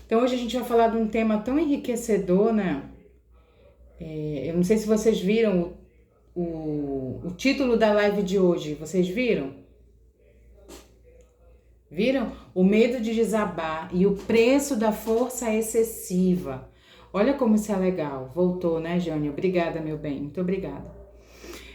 Então hoje a gente vai falar de um tema tão enriquecedor, né? Eu não sei se vocês viram o título da live de hoje. Vocês viram? Viram? O medo de desabar e o preço da força excessiva. Olha como isso é legal. Voltou, né, Jânio? Obrigada, meu bem. Muito obrigada.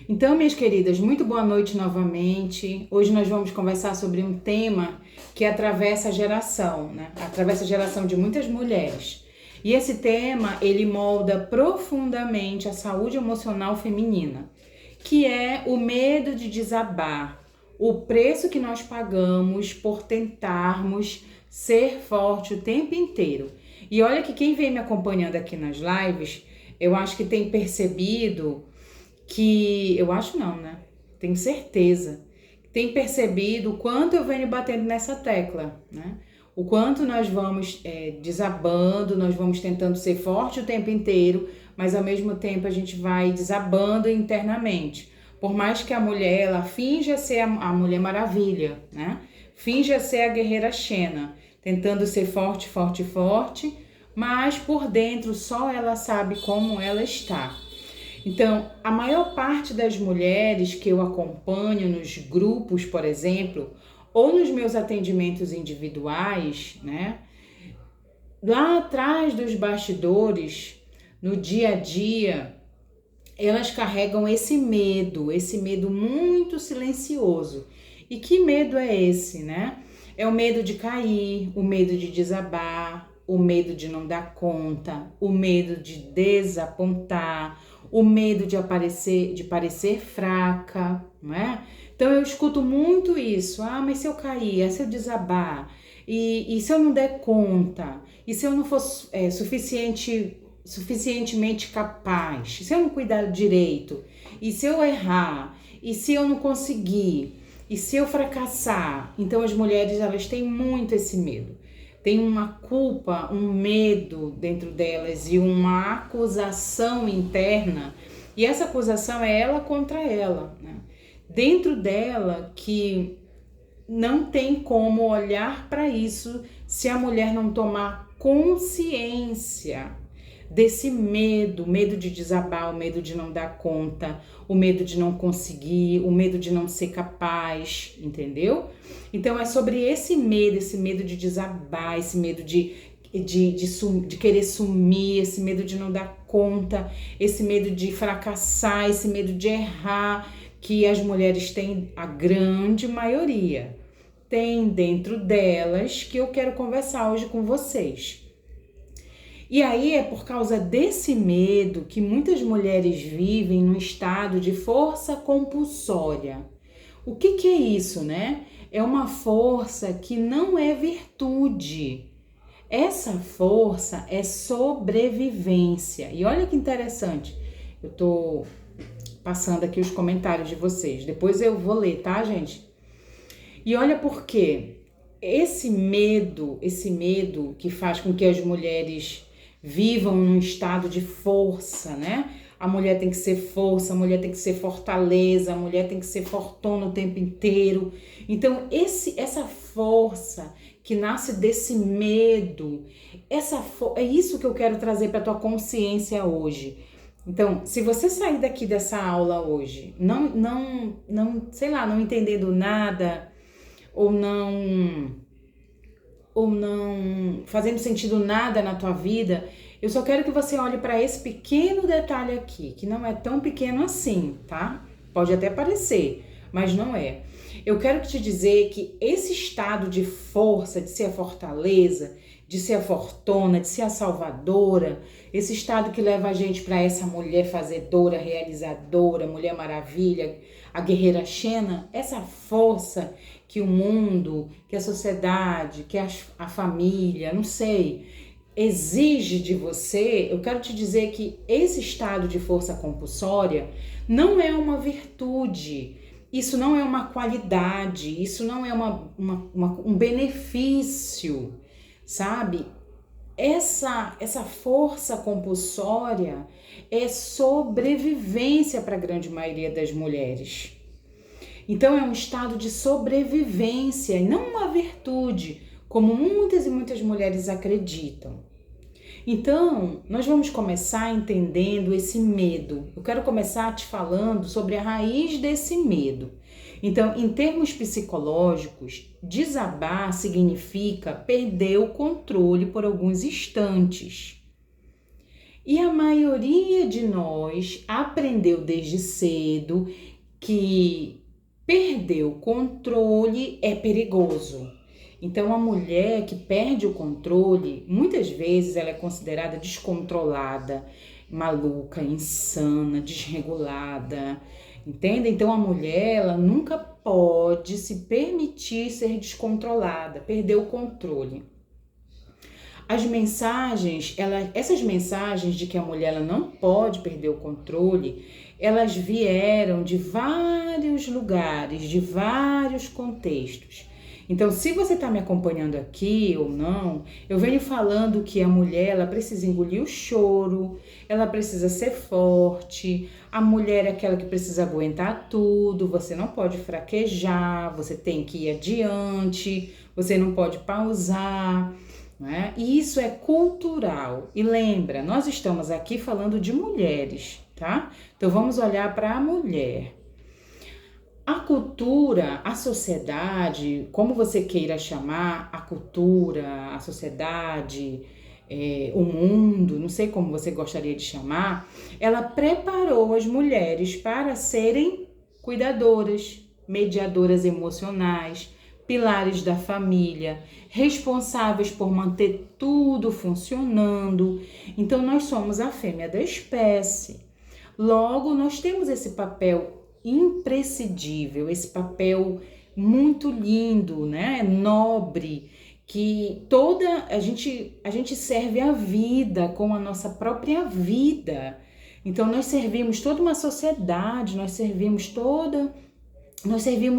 Então, minhas queridas, muito boa noite novamente. Hoje nós vamos conversar sobre um tema que atravessa a geração, né? Atravessa a geração de muitas mulheres. E esse tema, ele molda profundamente a saúde emocional feminina, que é o medo de desabar, o preço que nós pagamos por tentarmos ser forte o tempo inteiro. E olha que quem vem me acompanhando aqui nas lives, eu acho que tem percebido que, eu acho não, né? Tenho certeza, tem percebido o quanto eu venho batendo nessa tecla, né? O quanto nós vamos desabando, nós vamos tentando ser forte o tempo inteiro, mas ao mesmo tempo a gente vai desabando internamente. Por mais que a mulher, ela finja ser a Mulher Maravilha, né? Finja ser a guerreira Xena, tentando ser forte, forte, forte, mas por dentro só ela sabe como ela está. Então, a maior parte das mulheres que eu acompanho nos grupos, por exemplo, ou nos meus atendimentos individuais, né? Lá atrás dos bastidores, no dia a dia, elas carregam esse medo muito silencioso. E que medo é esse, né? É o medo de cair, o medo de desabar, o medo de não dar conta, o medo de desapontar, o medo de parecer fraca, não é? Então eu escuto muito isso. Ah, mas se eu cair, se eu desabar, e se eu não der conta, e se eu não for suficientemente capaz, se eu não cuidar direito, e se eu errar, e se eu não conseguir, e se eu fracassar. Então as mulheres, elas têm muito esse medo. Tem uma culpa, um medo dentro delas e uma acusação interna. E essa acusação é ela contra ela, né? Dentro dela, que não tem como olhar para isso se a mulher não tomar consciência desse medo, o medo de desabar, o medo de não dar conta, o medo de não conseguir, o medo de não ser capaz, entendeu? Então é sobre esse medo de desabar, esse medo de querer sumir, esse medo de não dar conta, esse medo de fracassar, esse medo de errar, que as mulheres têm, a grande maioria, tem dentro delas, que eu quero conversar hoje com vocês. E aí é por causa desse medo que muitas mulheres vivem num estado de força compulsória. O que é isso, né? É uma força que não é virtude. Essa força é sobrevivência. E olha que interessante, eu tô passando aqui os comentários de vocês. Depois eu vou ler, tá, gente? E olha por quê. Esse medo que faz com que as mulheres vivam num estado de força, né? A mulher tem que ser força, a mulher tem que ser fortaleza, a mulher tem que ser fortuna o tempo inteiro. Então, essa força que nasce desse medo, é isso que eu quero trazer para tua consciência hoje. Então, se você sair daqui dessa aula hoje, sei lá, não entendendo nada, ou não fazendo sentido nada na tua vida, eu só quero que você olhe para esse pequeno detalhe aqui, que não é tão pequeno assim, tá? Pode até parecer, mas não é. Eu quero te dizer que esse estado de força, de ser a fortaleza, de ser a fortuna, de ser a salvadora, esse estado que leva a gente para essa mulher fazedora, realizadora, Mulher Maravilha, a guerreira Xena, essa força que o mundo, que a sociedade, que a família, não sei, exige de você. Eu quero te dizer que esse estado de força compulsória não é uma virtude, isso não é uma qualidade, isso não é um benefício, sabe? Essa força compulsória é sobrevivência para a grande maioria das mulheres. Então é um estado de sobrevivência e não uma virtude, como muitas e muitas mulheres acreditam. Então, nós vamos começar entendendo esse medo. Eu quero começar te falando sobre a raiz desse medo. Então, em termos psicológicos, desabar significa perder o controle por alguns instantes. E a maioria de nós aprendeu desde cedo que perder o controle é perigoso. Então, a mulher que perde o controle, muitas vezes ela é considerada descontrolada, maluca, insana, desregulada, entende? Então, a mulher, ela nunca pode se permitir ser descontrolada, perder o controle. Essas mensagens de que a mulher ela não pode perder o controle, elas vieram de vários lugares, de vários contextos. Então, se você está me acompanhando aqui ou não, eu venho falando que a mulher ela precisa engolir o choro, ela precisa ser forte, a mulher é aquela que precisa aguentar tudo, você não pode fraquejar, você tem que ir adiante, você não pode pausar, né? E isso é cultural. E lembra, nós estamos aqui falando de mulheres, tá? Então, vamos olhar para a mulher. A cultura, a sociedade, como você queira chamar, a cultura, a sociedade, o mundo, não sei como você gostaria de chamar, ela preparou as mulheres para serem cuidadoras, mediadoras emocionais, pilares da família, responsáveis por manter tudo funcionando. Então, nós somos a fêmea da espécie. Logo, nós temos esse papel imprescindível, esse papel muito lindo, né? Nobre, que a gente serve a vida com a nossa própria vida. Então nós servimos toda uma sociedade, nós servimos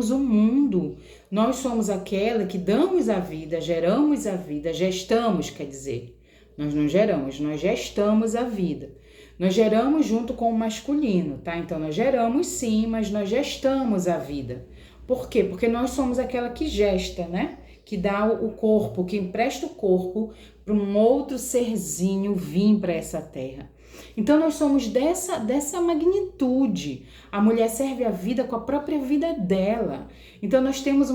o mundo. Nós somos aquela que damos a vida, geramos a vida, gestamos, quer dizer. Nós não geramos, nós gestamos a vida. Nós geramos junto com o masculino, tá? Então, nós geramos sim, mas nós gestamos a vida. Por quê? Porque nós somos aquela que gesta, né? Que dá o corpo, que empresta o corpo para um outro serzinho vir para essa terra. Então, nós somos dessa magnitude. A mulher serve a vida com a própria vida dela. Então, nós temos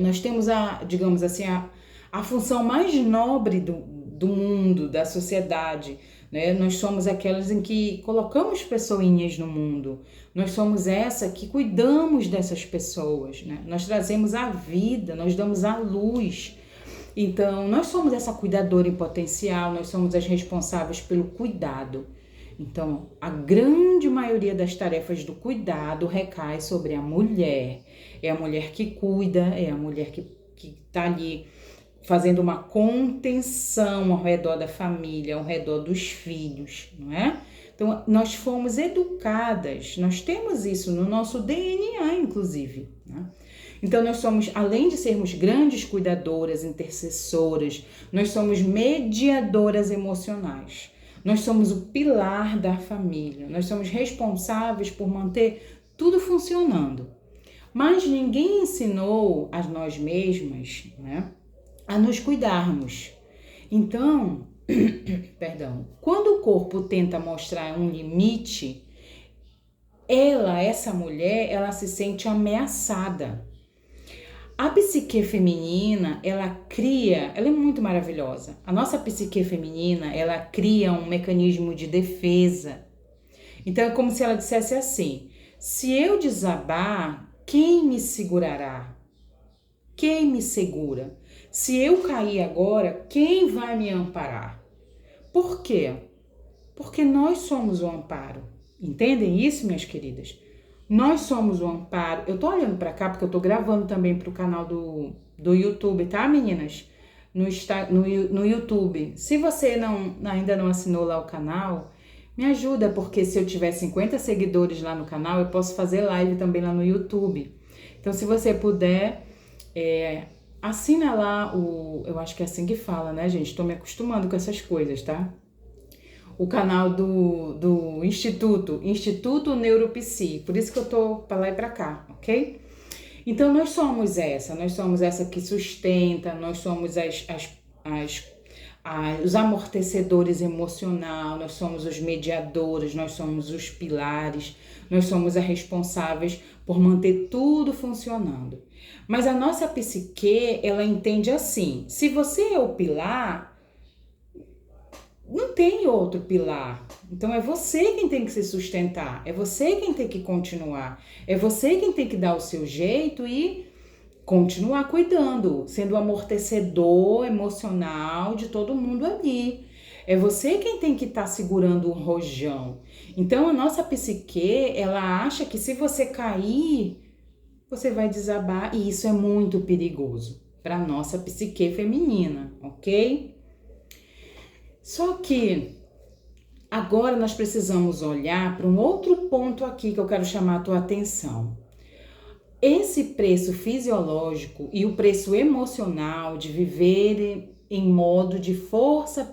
nós temos digamos assim, a função mais nobre do mundo, da sociedade, né? Nós somos aquelas em que colocamos pessoinhas no mundo, nós somos essa que cuidamos dessas pessoas, né? Nós trazemos a vida, nós damos a luz. Então, nós somos essa cuidadora em potencial, nós somos as responsáveis pelo cuidado. Então, a grande maioria das tarefas do cuidado recai sobre a mulher. É a mulher que cuida, é a mulher que está ali fazendo uma contenção ao redor da família, ao redor dos filhos, não é? Então, nós fomos educadas, nós temos isso no nosso DNA, inclusive, né? Então, nós somos, além de sermos grandes cuidadoras, intercessoras, nós somos mediadoras emocionais. Nós somos o pilar da família, nós somos responsáveis por manter tudo funcionando. Mas ninguém ensinou a nós mesmas, né, a nos cuidarmos. Então, quando o corpo tenta mostrar um limite, essa mulher, ela se sente ameaçada. A psique feminina, ela é muito maravilhosa. A nossa psique feminina, ela cria um mecanismo de defesa. Então, é como se ela dissesse assim: se eu desabar, quem me segurará? Quem me segura? Se eu cair agora, quem vai me amparar? Por quê? Porque nós somos o amparo. Entendem isso, minhas queridas? Nós somos o amparo. Eu tô olhando para cá porque eu tô gravando também pro canal do YouTube, tá, meninas? No YouTube. Se você ainda não assinou lá o canal, me ajuda, porque se eu tiver 50 seguidores lá no canal, eu posso fazer live também lá no YouTube. Então, se você puder, assina lá eu acho que é assim que fala, né, gente? Tô me acostumando com essas coisas, tá? O canal do Instituto Neuropsi, por isso que eu tô pra lá e pra cá, ok? Então, nós somos essa que sustenta, nós somos os amortecedores emocionais, nós somos os mediadores, nós somos os pilares, nós somos as responsáveis por manter tudo funcionando. Mas a nossa psique, ela entende assim, se você é o pilar, não tem outro pilar. Então é você quem tem que se sustentar, é você quem tem que continuar, é você quem tem que dar o seu jeito e continuar cuidando, sendo o amortecedor emocional de todo mundo ali. É você quem tem que estar segurando o rojão. Então a nossa psique, ela acha que se você cair, você vai desabar, e isso é muito perigoso para a nossa psique feminina, ok? Só que agora nós precisamos olhar para um outro ponto aqui que eu quero chamar a tua atenção. Esse preço fisiológico e o preço emocional de viver em modo de força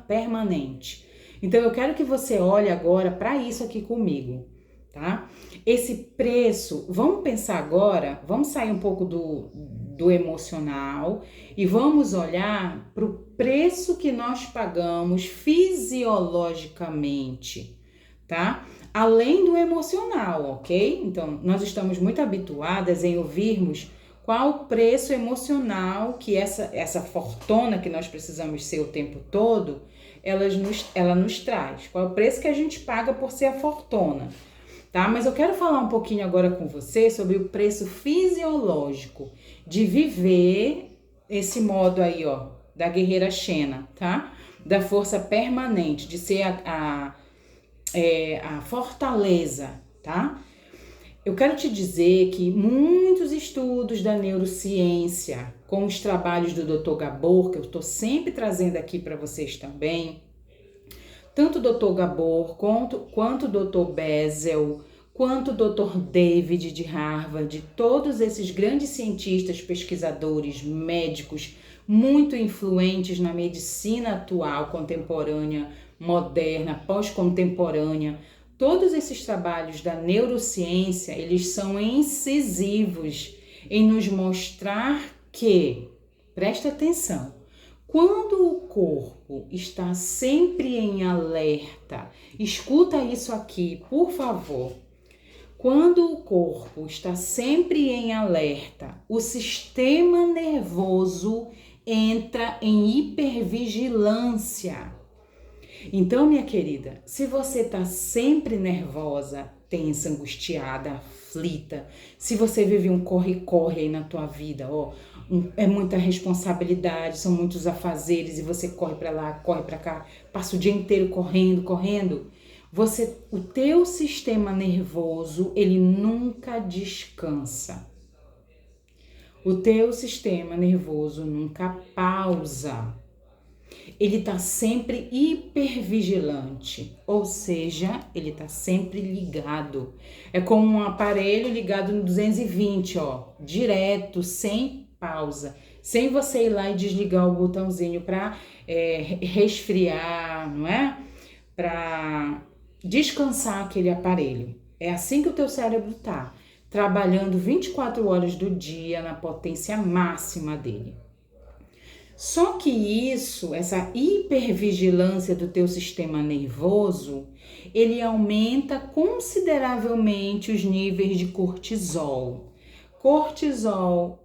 permanente. Então eu quero que você olhe agora para isso aqui comigo, tá? Esse preço, vamos pensar agora, vamos sair um pouco do emocional e vamos olhar para o preço que nós pagamos fisiologicamente, tá? Além do emocional, ok? Então, nós estamos muito habituadas em ouvirmos qual o preço emocional que essa fortuna que nós precisamos ser o tempo todo, ela nos traz. Qual é o preço que a gente paga por ser a fortuna, tá? Mas eu quero falar um pouquinho agora com você sobre o preço fisiológico de viver esse modo aí, ó, da guerreira Xena, tá? Da força permanente, de ser a fortaleza, tá? Eu quero te dizer que muitos estudos da neurociência, com os trabalhos do Dr. Gabor, que eu estou sempre trazendo aqui para vocês também, tanto o Dr. Gabor quanto o Dr. Bessel, quanto o Dr. David de Harvard, todos esses grandes cientistas, pesquisadores, médicos, muito influentes na medicina atual, contemporânea, moderna, pós-contemporânea, todos esses trabalhos da neurociência, eles são incisivos em nos mostrar que, presta atenção, quando o corpo está sempre em alerta, escuta isso aqui, por favor. Quando o corpo está sempre em alerta, o sistema nervoso entra em hipervigilância. Então, minha querida, se você está sempre nervosa, tensa, angustiada, aflita, se você vive um corre-corre aí na tua vida, ó, é muita responsabilidade, são muitos afazeres e você corre para lá, corre para cá, passa o dia inteiro correndo, o teu sistema nervoso, ele nunca descansa. O teu sistema nervoso nunca pausa. Ele está sempre hipervigilante, ou seja, ele está sempre ligado. É como um aparelho ligado no 220, ó, direto, sem pausa, sem você ir lá e desligar o botãozinho para resfriar, não é? Para descansar aquele aparelho. É assim que o teu cérebro tá, trabalhando 24 horas do dia na potência máxima dele. Só que essa hipervigilância do teu sistema nervoso, ele aumenta consideravelmente os níveis de cortisol. Cortisol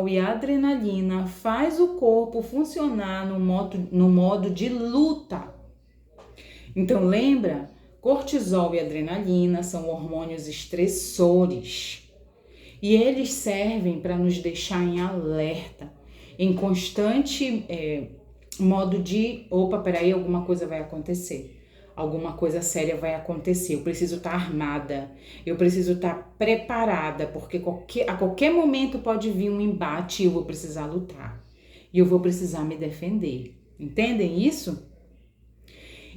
e adrenalina faz o corpo funcionar no modo de luta. Então lembra, cortisol e adrenalina são hormônios estressores. E eles servem para nos deixar em alerta, em constante modo de, peraí, alguma coisa vai acontecer, alguma coisa séria vai acontecer, eu preciso estar armada, eu preciso estar preparada, porque a qualquer momento pode vir um embate e eu vou precisar lutar, e eu vou precisar me defender. Entendem isso?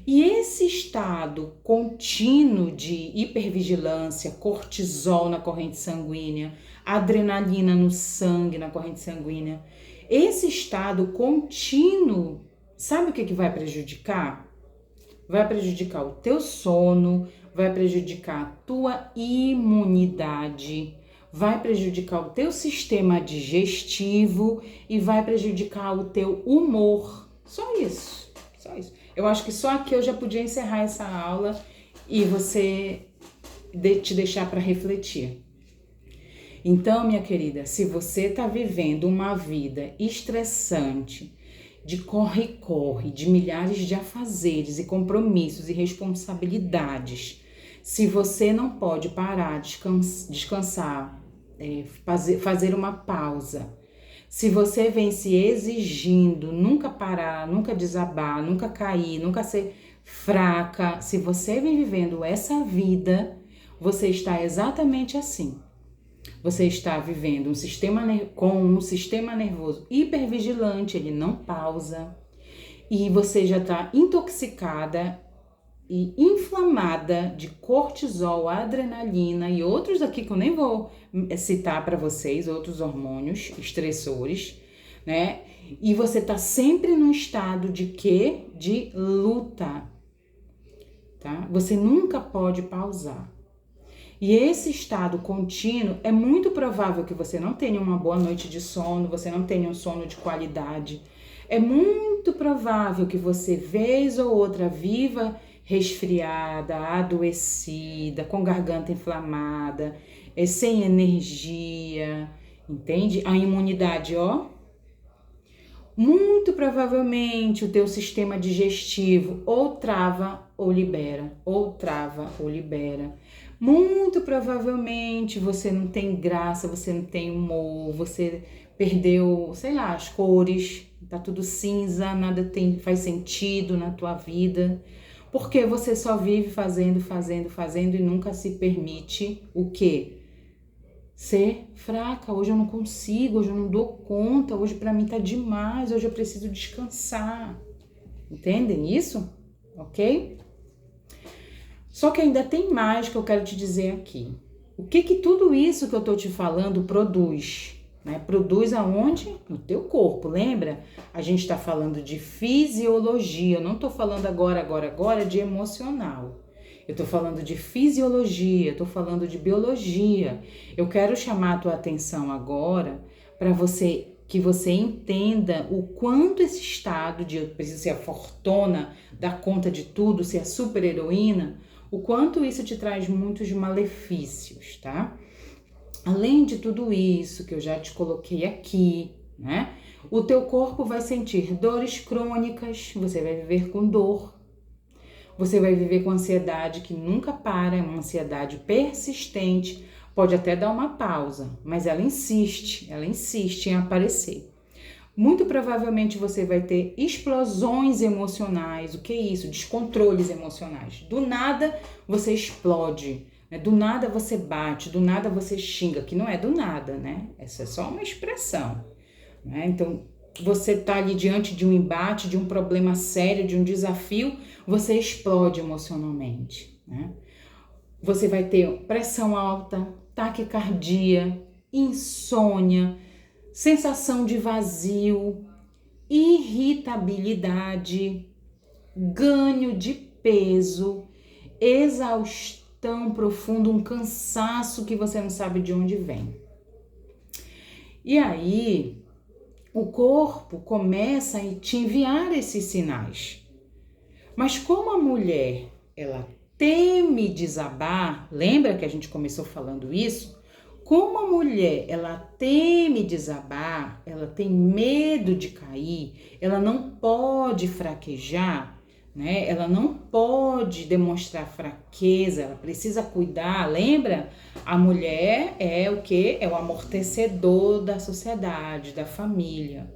E esse estado contínuo de hipervigilância, cortisol na corrente sanguínea, adrenalina no sangue, na corrente sanguínea, esse estado contínuo, sabe o que vai prejudicar? Vai prejudicar o teu sono, vai prejudicar a tua imunidade, vai prejudicar o teu sistema digestivo e vai prejudicar o teu humor. Só isso, só isso. Eu acho que só aqui eu já podia encerrar essa aula e você te deixar para refletir. Então, minha querida, se você está vivendo uma vida estressante, de corre-corre, de milhares de afazeres e compromissos e responsabilidades, se você não pode parar, descansar, fazer uma pausa, se você vem se exigindo nunca parar, nunca desabar, nunca cair, nunca ser fraca, se você vem vivendo essa vida, você está exatamente assim. Você está vivendo com um sistema nervoso hipervigilante, ele não pausa, e você já está intoxicada e inflamada de cortisol, adrenalina e outros aqui que eu nem vou citar para vocês, outros hormônios estressores, né? E você está sempre num estado de quê? De luta, tá? Você nunca pode pausar. E esse estado contínuo, é muito provável que você não tenha uma boa noite de sono, você não tenha um sono de qualidade. É muito provável que você, vez ou outra, viva resfriada, adoecida, com garganta inflamada, sem energia, entende? A imunidade, muito provavelmente o teu sistema digestivo ou trava ou libera, ou trava ou libera. Muito provavelmente você não tem graça, você não tem humor, você perdeu, sei lá, as cores, tá tudo cinza, nada faz sentido na tua vida, porque você só vive fazendo e nunca se permite o quê? Ser fraca. Hoje eu não consigo, hoje eu não dou conta, hoje pra mim tá demais, hoje eu preciso descansar. Entendem isso? Ok? Só que ainda tem mais que eu quero te dizer aqui. O que tudo isso que eu tô te falando produz? Né? Produz aonde? No teu corpo, lembra? A gente tá falando de fisiologia, eu não tô falando agora de emocional. Eu tô falando de fisiologia, eu tô falando de biologia. Eu quero chamar a tua atenção agora para que você entenda o quanto esse estado de eu preciso ser a fortuna, dar conta de tudo, ser a super heroína, o quanto isso te traz muitos malefícios, tá? Além de tudo isso que eu já te coloquei aqui, né? O teu corpo vai sentir dores crônicas, você vai viver com dor. Você vai viver com ansiedade que nunca para, é uma ansiedade persistente, pode até dar uma pausa, mas ela insiste em aparecer. Muito provavelmente você vai ter explosões emocionais. O que é isso? Descontroles emocionais. Do nada você explode, né? Do nada você bate, do nada você xinga, que não é do nada, né? Essa é só uma expressão, né? Então, você tá ali diante de um embate, de um problema sério, de um desafio, você explode emocionalmente, né? Você vai ter pressão alta, taquicardia, insônia, sensação de vazio, irritabilidade, ganho de peso, exaustão profunda, um cansaço que você não sabe de onde vem. E aí, o corpo começa a te enviar esses sinais. Mas como a mulher, ela teme desabar, lembra que a gente começou falando isso? Como a mulher, ela teme desabar, ela tem medo de cair, ela não pode fraquejar, né? Ela não pode demonstrar fraqueza, ela precisa cuidar. Lembra? A mulher é o quê? É o amortecedor da sociedade, da família.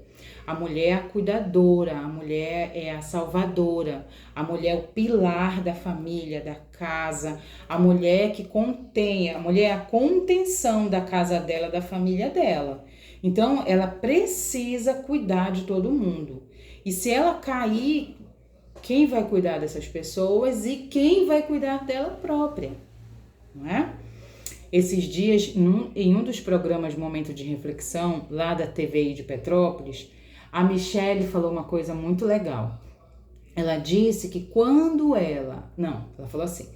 A mulher é a cuidadora, a mulher é a salvadora, a mulher é o pilar da família, da casa, a mulher que contém, a mulher é a contenção da casa dela, da família dela. Então, ela precisa cuidar de todo mundo. E se ela cair, quem vai cuidar dessas pessoas e quem vai cuidar dela própria, não é? Esses dias, em um dos programas Momento de Reflexão, lá da TVI de Petrópolis, a Michele falou uma coisa muito legal. Ela disse que ela falou assim,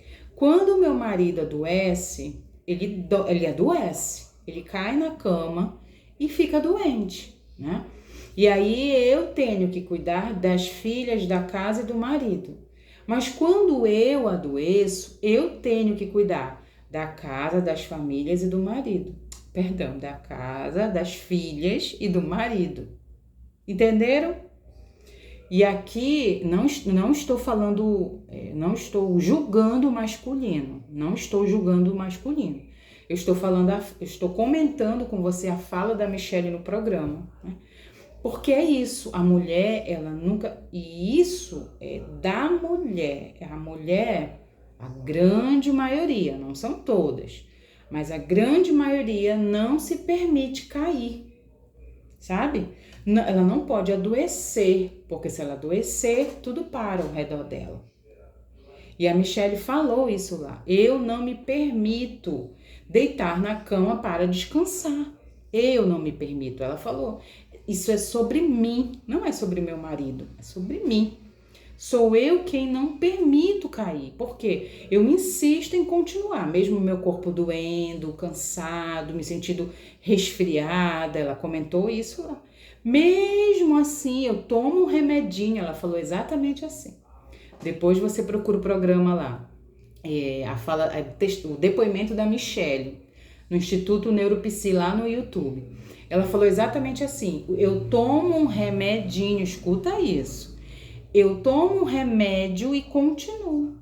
Quando o meu marido adoece, ele adoece, ele cai na cama e fica doente, né? E aí eu tenho que cuidar das filhas, da casa e do marido. Mas quando eu adoeço, eu tenho que cuidar da casa, das famílias e do marido. Perdão, da casa, das filhas e do marido. Entenderam? E aqui não estou falando, não estou julgando o masculino. Não estou julgando o masculino. Eu estou comentando com você a fala da Michele no programa, né? Porque é isso, a mulher, ela nunca... E isso é da mulher. A mulher, a grande maioria, não são todas, mas a grande maioria não se permite cair, sabe? Ela não pode adoecer, porque se ela adoecer, tudo para ao redor dela. E a Michele falou isso lá. Eu não me permito deitar na cama para descansar. Eu não me permito. Ela falou... Isso é sobre mim, não é sobre meu marido, é sobre mim. Sou eu quem não permito cair, porque eu insisto em continuar, mesmo meu corpo doendo, cansado, me sentindo resfriada, ela comentou isso lá. Mesmo assim, eu tomo um remedinho, ela falou exatamente assim. Depois você procura o programa lá, o depoimento da Michele, no Instituto Neuropsi lá no YouTube. Ela falou exatamente assim, eu tomo um remedinho, escuta isso, eu tomo um remédio e continuo.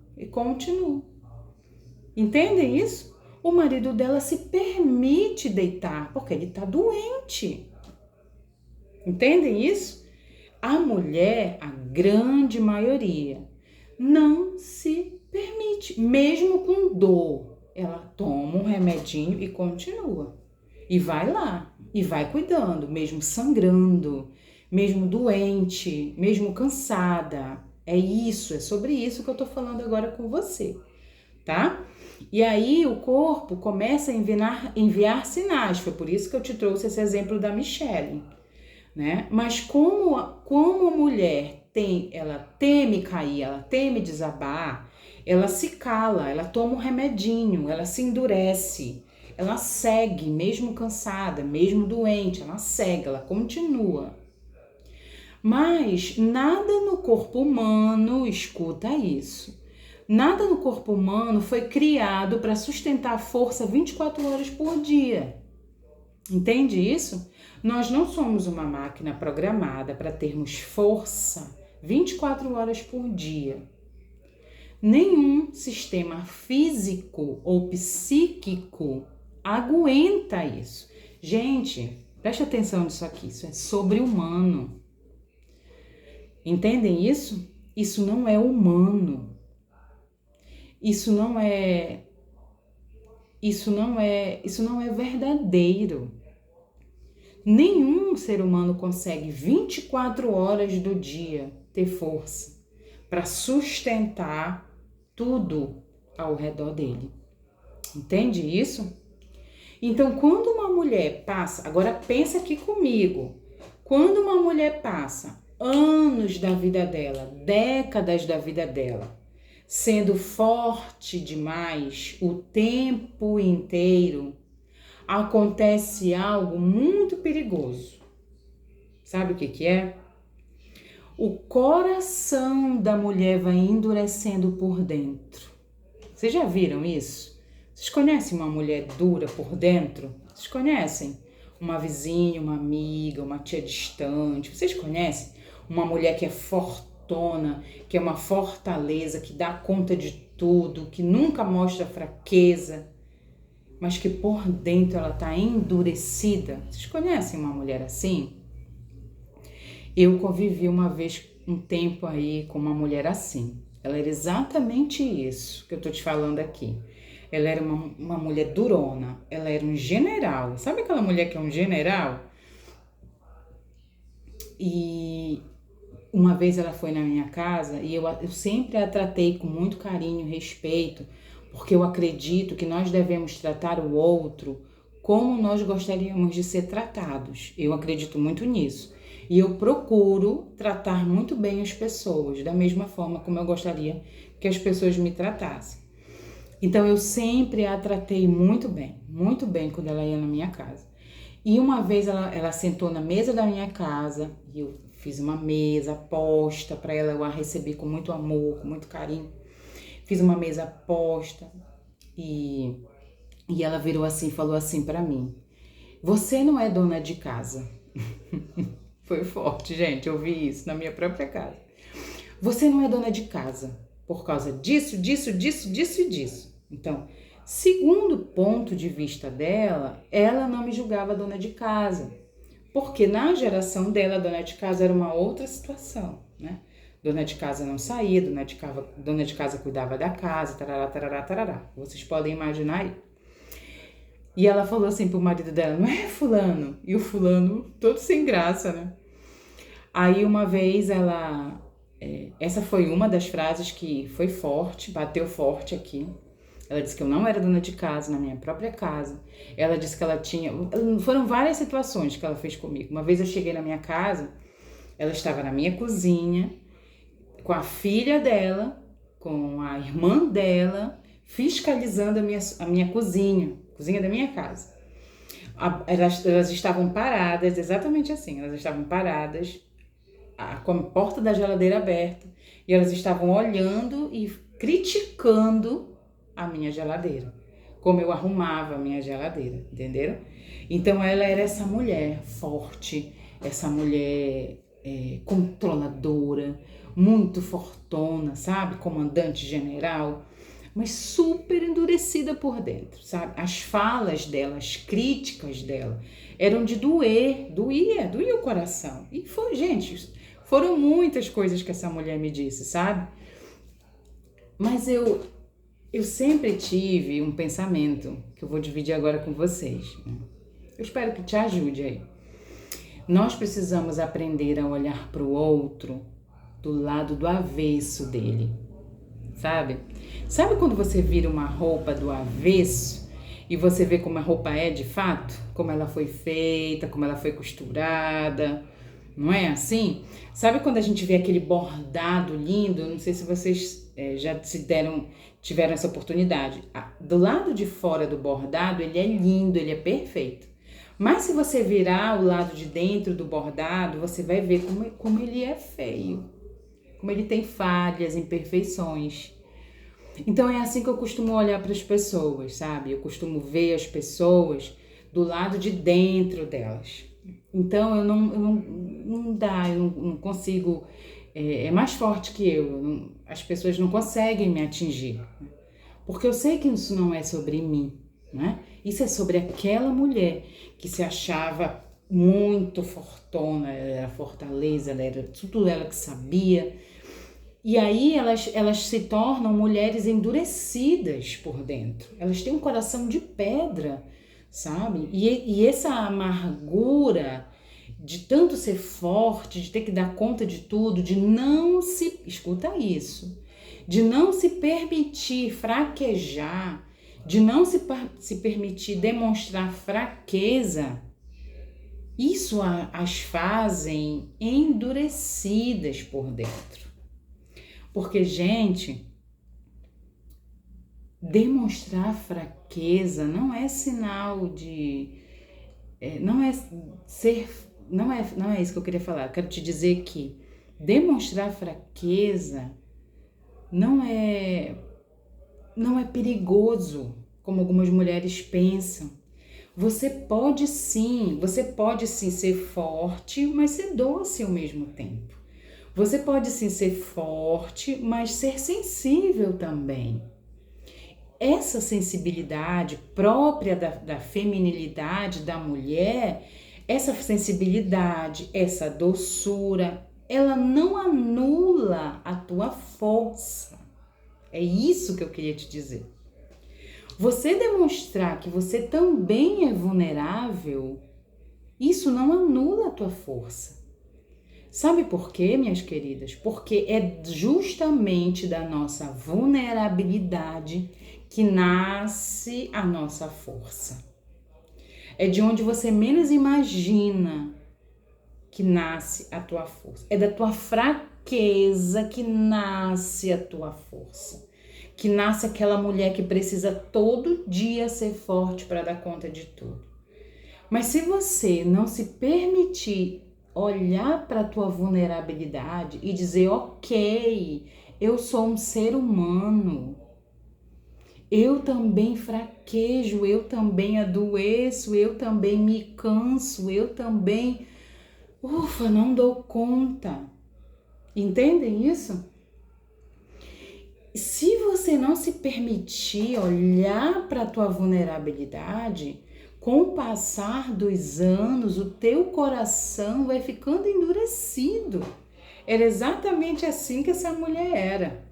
Entendem isso? O marido dela se permite deitar, porque ele tá doente. Entendem isso? A mulher, a grande maioria, não se permite, mesmo com dor. Ela toma um remedinho e continua. E vai lá, e vai cuidando, mesmo sangrando, mesmo doente, mesmo cansada. É isso, é sobre isso que eu tô falando agora com você, tá? E aí o corpo começa a enviar sinais, foi por isso que eu te trouxe esse exemplo da Michele, né? Mas como a mulher ela teme cair, ela teme desabar, ela se cala, ela toma um remedinho, ela se endurece, ela segue, mesmo cansada, mesmo doente, ela segue, ela continua. Mas nada no corpo humano, escuta isso, nada no corpo humano foi criado para sustentar a força 24 horas por dia. Entende isso? Nós não somos uma máquina programada para termos força 24 horas por dia. Nenhum sistema físico ou psíquico aguenta isso. Gente, preste atenção nisso aqui, isso é sobre-humano. Entendem isso? Isso não é humano. Isso não é verdadeiro. Nenhum ser humano consegue 24 horas do dia ter força para sustentar tudo ao redor dele. Entende isso? Então, quando uma mulher passa, agora pensa aqui comigo, quando uma mulher passa anos da vida dela, décadas da vida dela, sendo forte demais o tempo inteiro, acontece algo muito perigoso. Sabe o que é? O coração da mulher vai endurecendo por dentro. Vocês já viram isso? Vocês conhecem uma mulher dura por dentro? Vocês conhecem? Uma vizinha, uma amiga, uma tia distante. Vocês conhecem? Uma mulher que é fortona, que é uma fortaleza, que dá conta de tudo, que nunca mostra fraqueza, mas que por dentro ela está endurecida. Vocês conhecem uma mulher assim? Eu convivi uma vez, um tempo aí, com uma mulher assim. Ela era exatamente isso que eu tô te falando aqui. Ela era uma mulher durona, ela era um general. Sabe aquela mulher que é um general? E uma vez ela foi na minha casa e eu sempre a tratei com muito carinho e respeito, porque eu acredito que nós devemos tratar o outro como nós gostaríamos de ser tratados. Eu acredito muito nisso. E eu procuro tratar muito bem as pessoas, da mesma forma como eu gostaria que as pessoas me tratassem. Então eu sempre a tratei muito bem quando ela ia na minha casa. E uma vez ela sentou na mesa da minha casa e eu fiz uma mesa posta para ela, eu a recebi com muito amor, com muito carinho. Fiz uma mesa posta e ela virou assim e falou assim para mim: "Você não é dona de casa." Foi forte, gente, eu vi isso na minha própria casa. "Você não é dona de casa por causa disso, disso, disso, disso e disso." Então, segundo ponto de vista dela, ela não me julgava dona de casa, porque na geração dela, dona de casa era uma outra situação, né? Dona de casa não saía, dona de casa cuidava da casa, tarará, tarará, tarará. Vocês podem imaginar aí. E ela falou assim pro marido dela: "Não é fulano?" E o fulano todo sem graça, né? Aí uma vez essa foi uma das frases que foi forte, bateu forte aqui. Ela disse que eu não era dona de casa, na minha própria casa. Ela disse que ela tinha... Foram várias situações que ela fez comigo. Uma vez eu cheguei na minha casa, ela estava na minha cozinha, com a filha dela, com a irmã dela, fiscalizando a minha cozinha da minha casa. Elas estavam paradas, exatamente assim, elas estavam paradas, com a porta da geladeira aberta, e elas estavam olhando e criticando a minha geladeira, como eu arrumava a minha geladeira, entenderam? Então ela era essa mulher forte, essa mulher controladora, muito fortona, sabe? Comandante general, mas super endurecida por dentro, sabe? As falas dela, as críticas dela eram de doía o coração. E foi, gente, foram muitas coisas que essa mulher me disse, sabe? Mas eu sempre tive um pensamento que eu vou dividir agora com vocês, né? Eu espero que te ajude aí. Nós precisamos aprender a olhar para o outro do lado do avesso dele, sabe? Sabe quando você vira uma roupa do avesso e você vê como a roupa é de fato? Como ela foi feita, como ela foi costurada, não é assim? Sabe quando a gente vê aquele bordado lindo? Não sei se vocês já tiveram essa oportunidade. Do lado de fora do bordado, ele é lindo, ele é perfeito. Mas se você virar o lado de dentro do bordado, você vai ver como ele é feio, como ele tem falhas, imperfeições. Então é assim que eu costumo olhar para as pessoas, sabe? Eu costumo ver as pessoas do lado de dentro delas. Então eu não consigo, é mais forte que eu, as pessoas não conseguem me atingir, porque eu sei que isso não é sobre mim, né? Isso é sobre aquela mulher que se achava muito fortona, ela era fortaleza, ela era tudo ela que sabia. E aí elas se tornam mulheres endurecidas por dentro. Elas têm um coração de pedra, sabe? E essa amargura de tanto ser forte, de ter que dar conta de tudo, de não se... Escuta isso. De não se permitir fraquejar, de não se permitir demonstrar fraqueza, isso as fazem endurecidas por dentro. Porque, gente, demonstrar fraqueza não é sinal de... Não é isso que eu queria falar. Eu quero te dizer que demonstrar fraqueza não é perigoso, como algumas mulheres pensam. Você pode sim ser forte, mas ser doce ao mesmo tempo. Você pode sim ser forte, mas ser sensível também. Essa sensibilidade própria da feminilidade da mulher, essa sensibilidade, essa doçura, ela não anula a tua força. É isso que eu queria te dizer. Você demonstrar que você também é vulnerável, isso não anula a tua força. Sabe por quê, minhas queridas? Porque é justamente da nossa vulnerabilidade que nasce a nossa força. É de onde você menos imagina que nasce a tua força. É da tua fraqueza que nasce a tua força. que nasce aquela mulher que precisa todo dia ser forte para dar conta de tudo. Mas se você não se permitir olhar para a tua vulnerabilidade e dizer, ok, eu sou um ser humano, eu também fraquejo, eu também adoeço, eu também me canso, eu também, não dou conta. Entendem isso? Se você não se permitir olhar para a tua vulnerabilidade, com o passar dos anos, o teu coração vai ficando endurecido. Era exatamente assim que essa mulher era.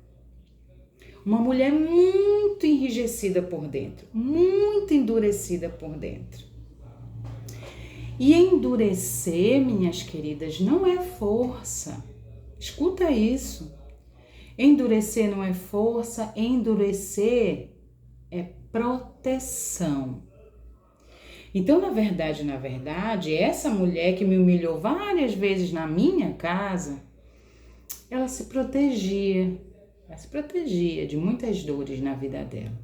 Uma mulher muito enrijecida por dentro, muito endurecida por dentro. E endurecer, minhas queridas, não é força. Escuta isso. Endurecer não é força, endurecer é proteção. Então, na verdade, essa mulher que me humilhou várias vezes na minha casa, ela se protegia de muitas dores na vida dela.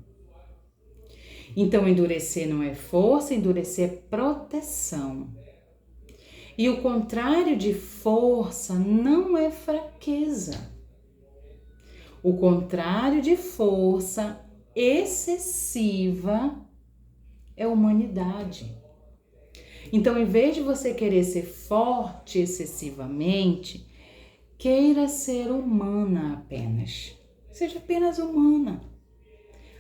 Então, endurecer não é força, endurecer é proteção. E o contrário de força não é fraqueza. O contrário de força excessiva é humanidade. Então, em vez de você querer ser forte excessivamente, queira ser humana apenas. Seja apenas humana.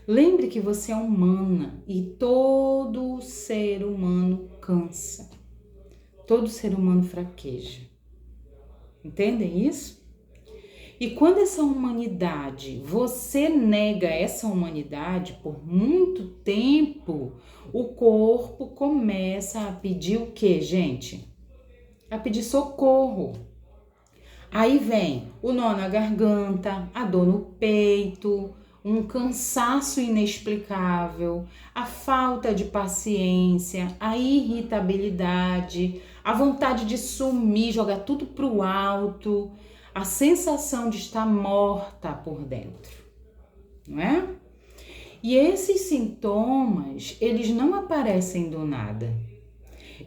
Lembre que você é humana e todo ser humano cansa. Todo ser humano fraqueja. Entendem isso? E quando essa humanidade, você nega essa humanidade por muito tempo, o corpo começa a pedir o quê, gente? A pedir socorro. Aí vem o nó na garganta, a dor no peito, um cansaço inexplicável, a falta de paciência, a irritabilidade, a vontade de sumir, jogar tudo pro alto, a sensação de estar morta por dentro, não é? E esses sintomas, eles não aparecem do nada.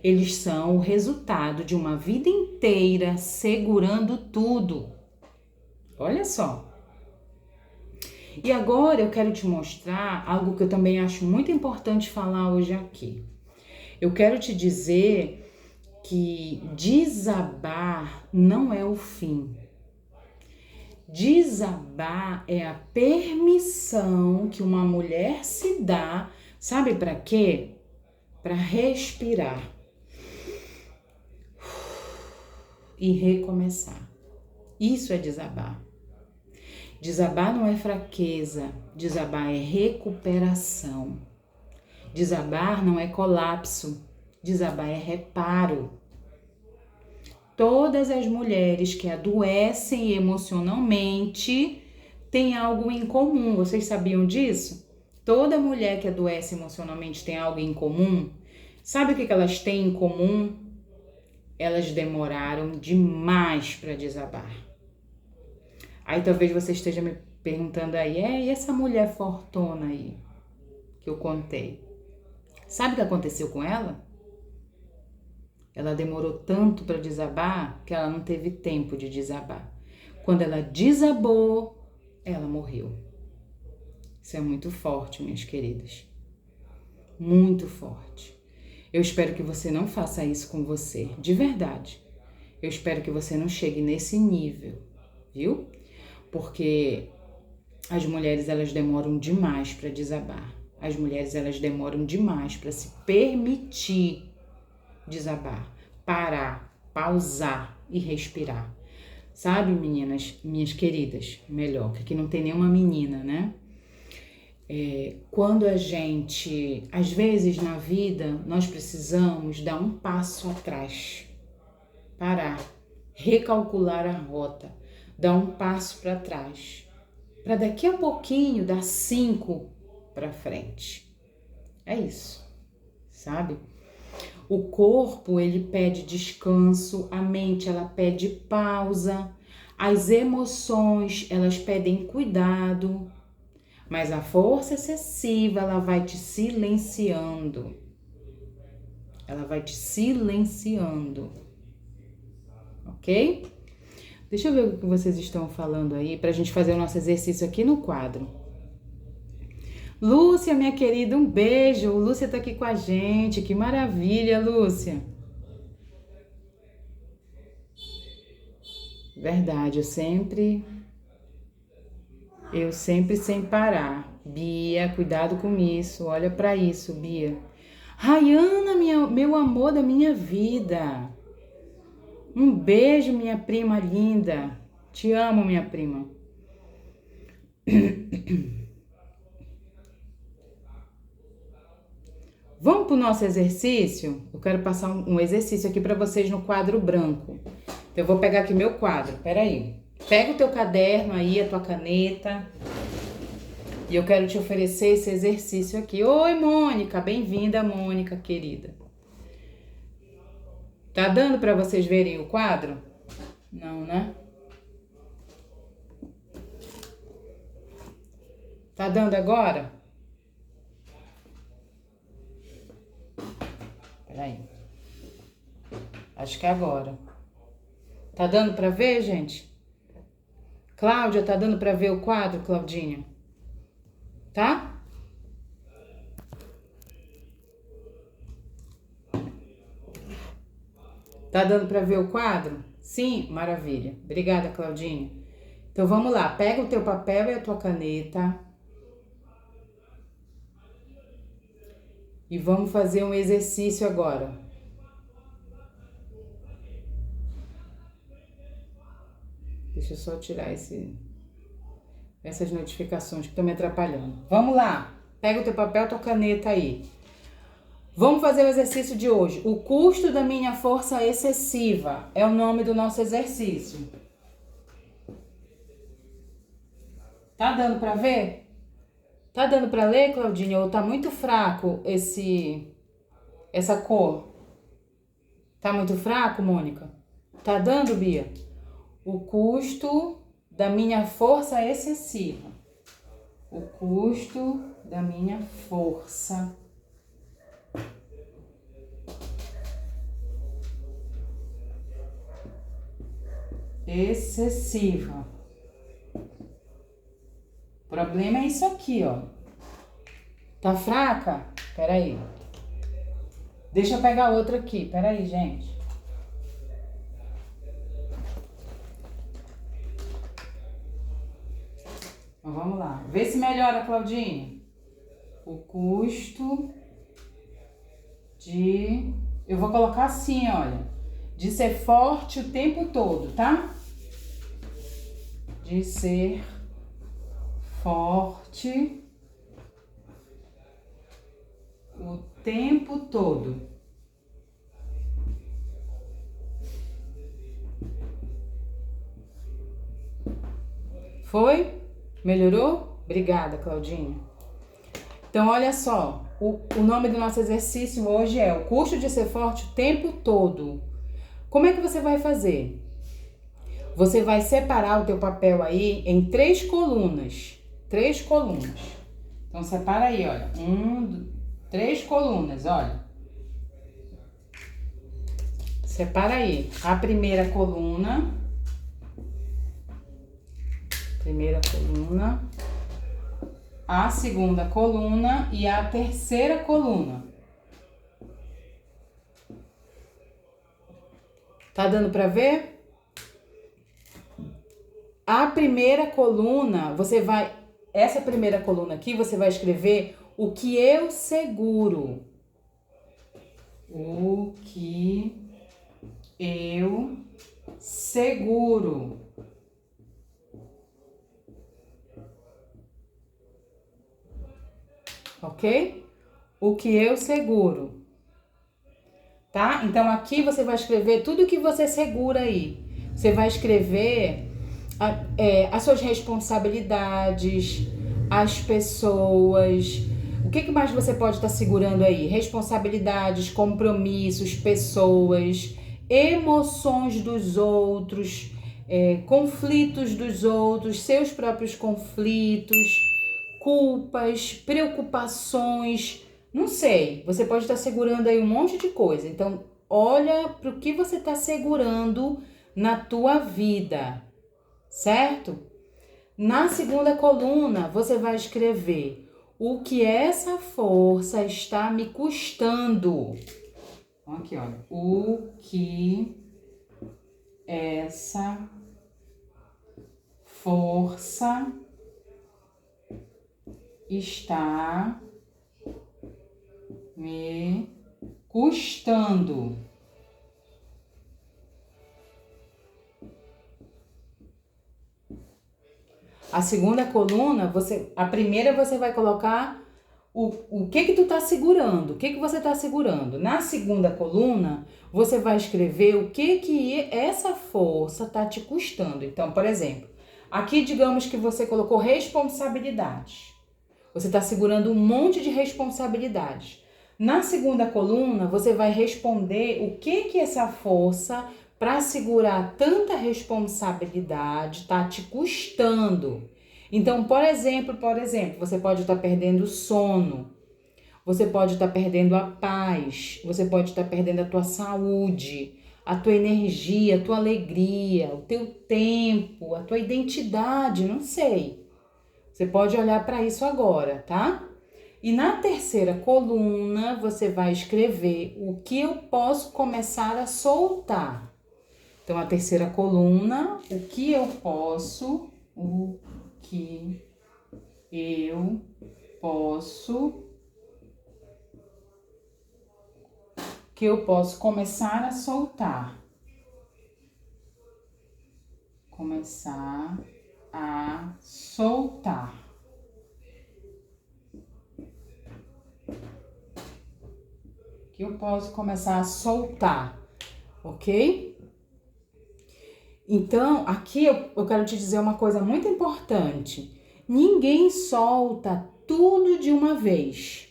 Eles são o resultado de uma vida inteira segurando tudo. Olha só. E agora eu quero te mostrar algo que eu também acho muito importante falar hoje aqui. Eu quero te dizer que desabar não é o fim. Desabar é a permissão que uma mulher se dá, sabe para quê? Para respirar e recomeçar. Isso é desabar. Desabar não é fraqueza, desabar é recuperação. Desabar não é colapso, desabar é reparo. Todas as mulheres que adoecem emocionalmente têm algo em comum. Vocês sabiam disso? Toda mulher que adoece emocionalmente tem algo em comum. Sabe o que elas têm em comum? Elas demoraram demais para desabar. Aí talvez você esteja me perguntando aí, e essa mulher fortuna aí que eu contei? Sabe o que aconteceu com ela? Ela demorou tanto para desabar que ela não teve tempo de desabar. Quando ela desabou, ela morreu. Isso é muito forte, minhas queridas. Muito forte. Eu espero que você não faça isso com você, de verdade. Eu espero que você não chegue nesse nível, viu? Porque as mulheres, elas demoram demais para desabar. As mulheres, elas demoram demais para se permitir desabar, parar, pausar e respirar. Sabe, meninas, minhas queridas, melhor, que aqui não tem nenhuma menina, né? Quando a gente, às vezes na vida, nós precisamos dar um passo atrás, parar, recalcular a rota, dar um passo para trás, para daqui a pouquinho dar 5 para frente. É isso, sabe? O corpo, ele pede descanso, a mente, ela pede pausa, as emoções, elas pedem cuidado, Mas a força excessiva, ela vai te silenciando. Ela vai te silenciando. Ok? Deixa eu ver o que vocês estão falando aí, pra gente fazer o nosso exercício aqui no quadro. Lúcia, minha querida, um beijo. Lúcia tá aqui com a gente. Que maravilha, Lúcia. Verdade, eu sempre sem parar. Bia, cuidado com isso. Olha pra isso, Bia. Rayana, meu amor da minha vida. Um beijo, minha prima linda. Te amo, minha prima. Vamos pro nosso exercício? Eu quero passar um exercício aqui para vocês no quadro branco. Então, eu vou pegar aqui meu quadro. Peraí. Pega o teu caderno aí, a tua caneta. E eu quero te oferecer esse exercício aqui. Oi, Mônica. Bem-vinda, Mônica, querida. Tá dando para vocês verem o quadro? Não, né? Tá dando agora? Peraí. Acho que é agora. Tá dando para ver, gente? Cláudia, tá dando para ver o quadro, Claudinha? Tá? Tá dando para ver o quadro? Sim? Maravilha. Obrigada, Claudinha. Então, vamos lá. Pega o teu papel e a tua caneta. E vamos fazer um exercício agora. Deixa eu só tirar essas notificações que estão me atrapalhando. Vamos lá. Pega o teu papel e tua caneta aí. Vamos fazer o exercício de hoje. O custo da minha força excessiva é o nome do nosso exercício. Tá dando para ver? Tá dando para ler, Claudinha? Ou tá muito fraco essa cor? Tá muito fraco, Mônica? Tá dando, Bia? O custo da minha força excessiva. O custo da minha força excessiva. O problema é isso aqui, ó. Tá fraca? Peraí. Deixa eu pegar outra aqui. Peraí, gente. Então, vamos lá. Vê se melhora, Claudinha. O custo de... Eu vou colocar assim, olha. De ser forte o tempo todo, tá? De ser forte o tempo todo. Foi? Melhorou? Obrigada, Claudinha. Então, olha só. O nome do nosso exercício hoje é o custo de ser forte o tempo todo. Como é que você vai fazer? Você vai separar o teu papel aí em 3 colunas. 3 colunas. Então, separa aí, olha. 3 colunas, olha. Separa aí. A primeira coluna. A segunda coluna e a terceira coluna. Tá dando para ver? A primeira coluna, essa primeira coluna aqui, você vai escrever o que eu seguro. O que eu seguro. Ok? O que eu seguro. Tá? Então, aqui você vai escrever tudo que você segura aí. Você vai escrever as suas responsabilidades, as pessoas. O que mais você pode estar segurando aí? Responsabilidades, compromissos, pessoas, emoções dos outros, conflitos dos outros, seus próprios conflitos. culpas, preocupações, não sei. Você pode estar segurando aí um monte de coisa. Então, olha para o que você está segurando na tua vida, certo? Na segunda coluna, você vai escrever o que essa força está me custando. Aqui, olha. O que essa força está me custando. A segunda coluna, a primeira você vai colocar o que tu tá segurando, o que você tá segurando. Na segunda coluna, você vai escrever o que essa força tá te custando. Então, por exemplo, aqui digamos que você colocou responsabilidade. Você tá segurando um monte de responsabilidades. Na segunda coluna, você vai responder o que essa força para segurar tanta responsabilidade tá te custando. Então, por exemplo, você pode estar perdendo o sono, você pode estar perdendo a paz, você pode estar perdendo a tua saúde, a tua energia, a tua alegria, o teu tempo, a tua identidade, não sei. Você pode olhar para isso agora, tá? E na terceira coluna, você vai escrever o que eu posso começar a soltar. Então, a terceira coluna, o que eu posso começar a soltar. Começar a soltar. Que eu posso começar a soltar, ok? Então, aqui eu quero te dizer uma coisa muito importante. Ninguém solta tudo de uma vez,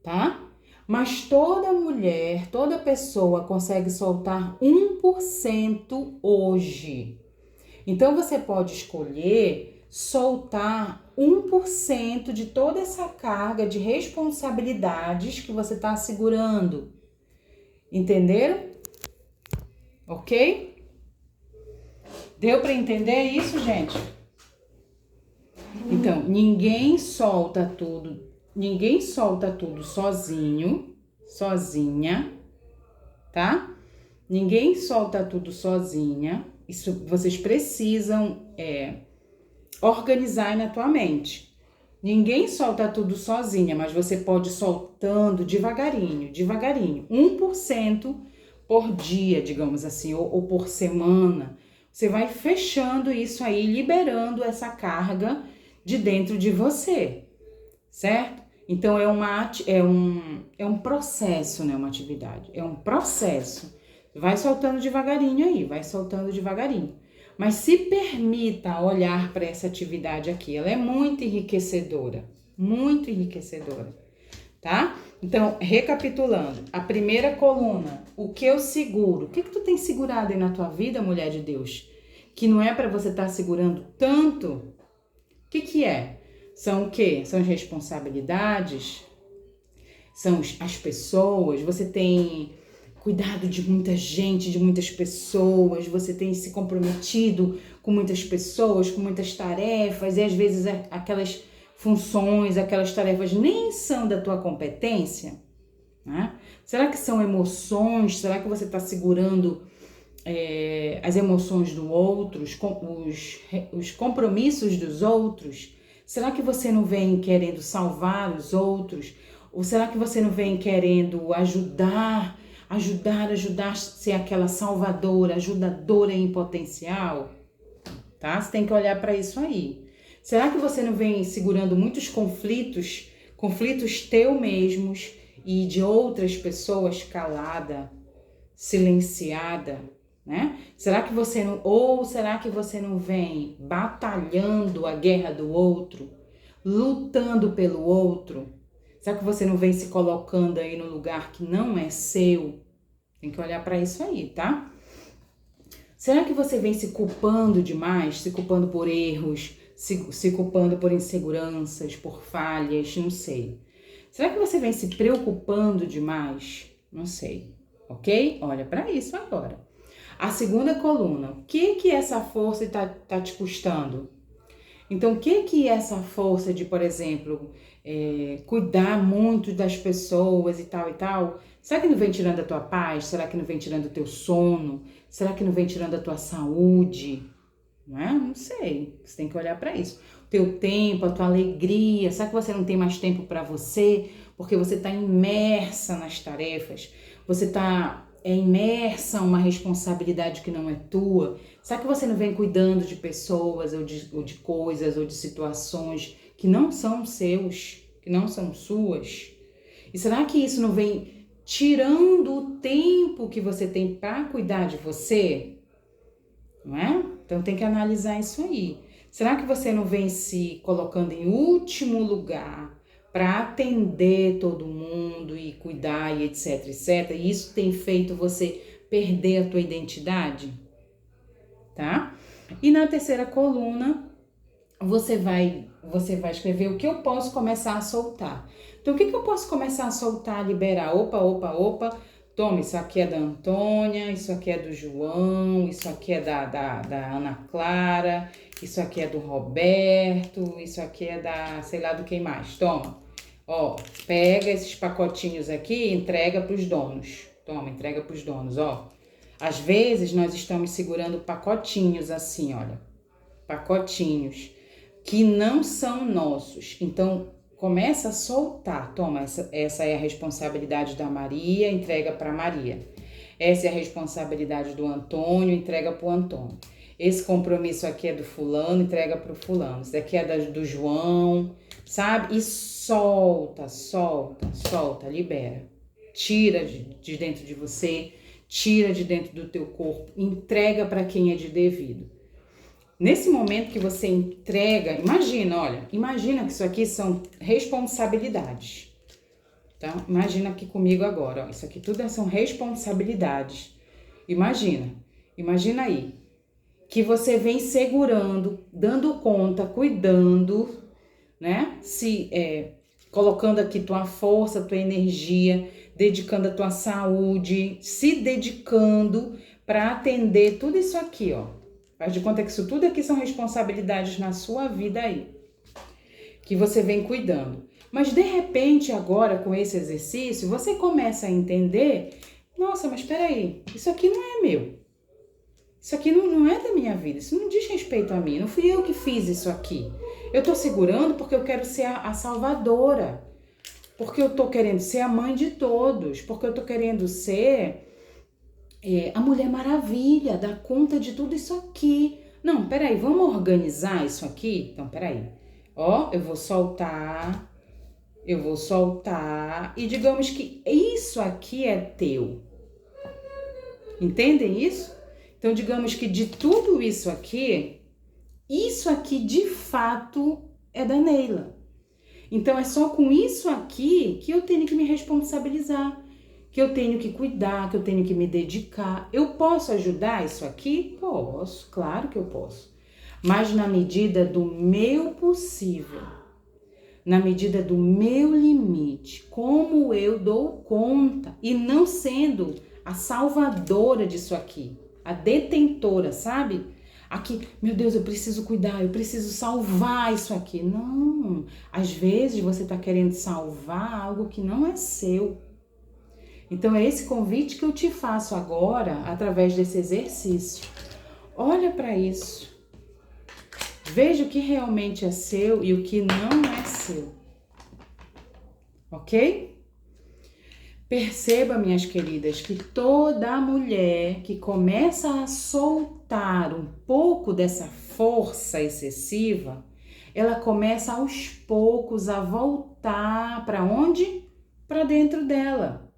tá? Mas toda mulher, toda pessoa consegue soltar 1% hoje. Então, você pode escolher soltar 1% de toda essa carga de responsabilidades que você está segurando. Entenderam? Ok? Deu para entender isso, gente? Então, ninguém solta tudo sozinho, sozinha, tá? Ninguém solta tudo sozinha. Isso vocês precisam organizar aí na tua mente. Ninguém solta tudo sozinha, mas você pode ir soltando devagarinho, 1% por dia, digamos assim, ou por semana. Você vai fechando isso aí, liberando essa carga de dentro de você, certo? Então, é um processo, né? Uma atividade, é um processo. Vai soltando devagarinho aí, vai soltando devagarinho. Mas se permita olhar para essa atividade aqui, ela é muito enriquecedora, tá? Então, recapitulando, a primeira coluna, o que eu seguro? O que tu tem segurado aí na tua vida, mulher de Deus? Que não é para você estar segurando tanto? O que é? São o quê? São as responsabilidades? São as pessoas? Você tem cuidado de muita gente, de muitas pessoas, você tem se comprometido com muitas pessoas, com muitas tarefas, e às vezes aquelas funções, aquelas tarefas nem são da tua competência, né? Será que são emoções? Será que você está segurando as emoções do outro, os compromissos dos outros? Será que você não vem querendo salvar os outros? Ou será que você não vem querendo ajudar, ser aquela salvadora, ajudadora em potencial? Tá? Você tem que olhar para isso aí. Será que você não vem segurando muitos conflitos teu mesmos e de outras pessoas calada, silenciada, né? Será que você não vem batalhando a guerra do outro, lutando pelo outro? Será que você não vem se colocando aí no lugar que não é seu? Tem que olhar para isso aí, tá? Será que você vem se culpando demais, se culpando por erros, se culpando por inseguranças, por falhas, não sei. Será que você vem se preocupando demais? Não sei, ok? Olha para isso agora. A segunda coluna, o que essa força tá te custando? Então, o que essa força de, por exemplo, cuidar muito das pessoas e tal, será que não vem tirando a tua paz? Será que não vem tirando o teu sono? Será que não vem tirando a tua saúde? Não é? Não sei. Você tem que olhar para isso. O teu tempo, a tua alegria. Será que você não tem mais tempo para você? Porque você está imersa nas tarefas. Você está imersa em uma responsabilidade que não é tua. Será que você não vem cuidando de pessoas ou de coisas ou de situações que não são seus, que não são suas? E será que isso não vem tirando o tempo que você tem para cuidar de você? Não é? Então tem que analisar isso aí. Será que você não vem se colocando em último lugar para atender todo mundo e cuidar e etc, etc? E isso tem feito você perder a tua identidade? Tá? E na terceira coluna, você vai escrever o que eu posso começar a soltar. Então, o que eu posso começar a soltar, liberar? Opa. Toma, isso aqui é da Antônia, isso aqui é do João, isso aqui é da Ana Clara, isso aqui é do Roberto, isso aqui é da, sei lá do quem mais. Toma, ó, pega esses pacotinhos aqui e entrega para os donos. Toma, entrega para os donos, ó. Às vezes, nós estamos segurando pacotinhos assim, olha. Pacotinhos que não são nossos. Então, começa a soltar. Toma, essa é a responsabilidade da Maria, entrega para Maria. Essa é a responsabilidade do Antônio, entrega para o Antônio. Esse compromisso aqui é do fulano, entrega para o fulano. Esse daqui é do João, sabe? E solta, libera. Tira de dentro de você, tira de dentro do teu corpo, entrega para quem é de devido. Nesse momento que você entrega, imagina que isso aqui são responsabilidades, tá? Imagina aqui comigo agora, ó, isso aqui tudo são responsabilidades. Imagina aí, que você vem segurando, dando conta, cuidando, né? Colocando aqui tua força, tua energia, dedicando a tua saúde, se dedicando para atender tudo isso aqui, ó. Faz de conta que isso tudo aqui são responsabilidades na sua vida aí, que você vem cuidando. Mas de repente agora com esse exercício, você começa a entender, nossa, mas peraí, isso aqui não é meu. Isso aqui não é da minha vida, isso não diz respeito a mim, não fui eu que fiz isso aqui. Eu tô segurando porque eu quero ser a salvadora, porque eu tô querendo ser a mãe de todos, porque eu tô querendo ser a Mulher Maravilha, dar conta de tudo isso aqui. Não, peraí, vamos organizar isso aqui? Então, peraí. Ó, eu vou soltar, e digamos que isso aqui é teu. Entendem isso? Então, digamos que de tudo isso aqui de fato é da Neila. Então, é só com isso aqui que eu tenho que me responsabilizar, que eu tenho que cuidar, que eu tenho que me dedicar. Eu posso ajudar isso aqui? Posso, claro que eu posso. Mas na medida do meu possível, na medida do meu limite, como eu dou conta e não sendo a salvadora disso aqui, a detentora, sabe? Aqui, meu Deus, eu preciso cuidar, eu preciso salvar isso aqui. Não, às vezes você está querendo salvar algo que não é seu. Então é esse convite que eu te faço agora, através desse exercício. Olha para isso. Veja o que realmente é seu e o que não é seu. Ok? Perceba, minhas queridas, que toda mulher que começa a soltar um pouco dessa força excessiva, ela começa aos poucos a voltar para onde? Para dentro dela.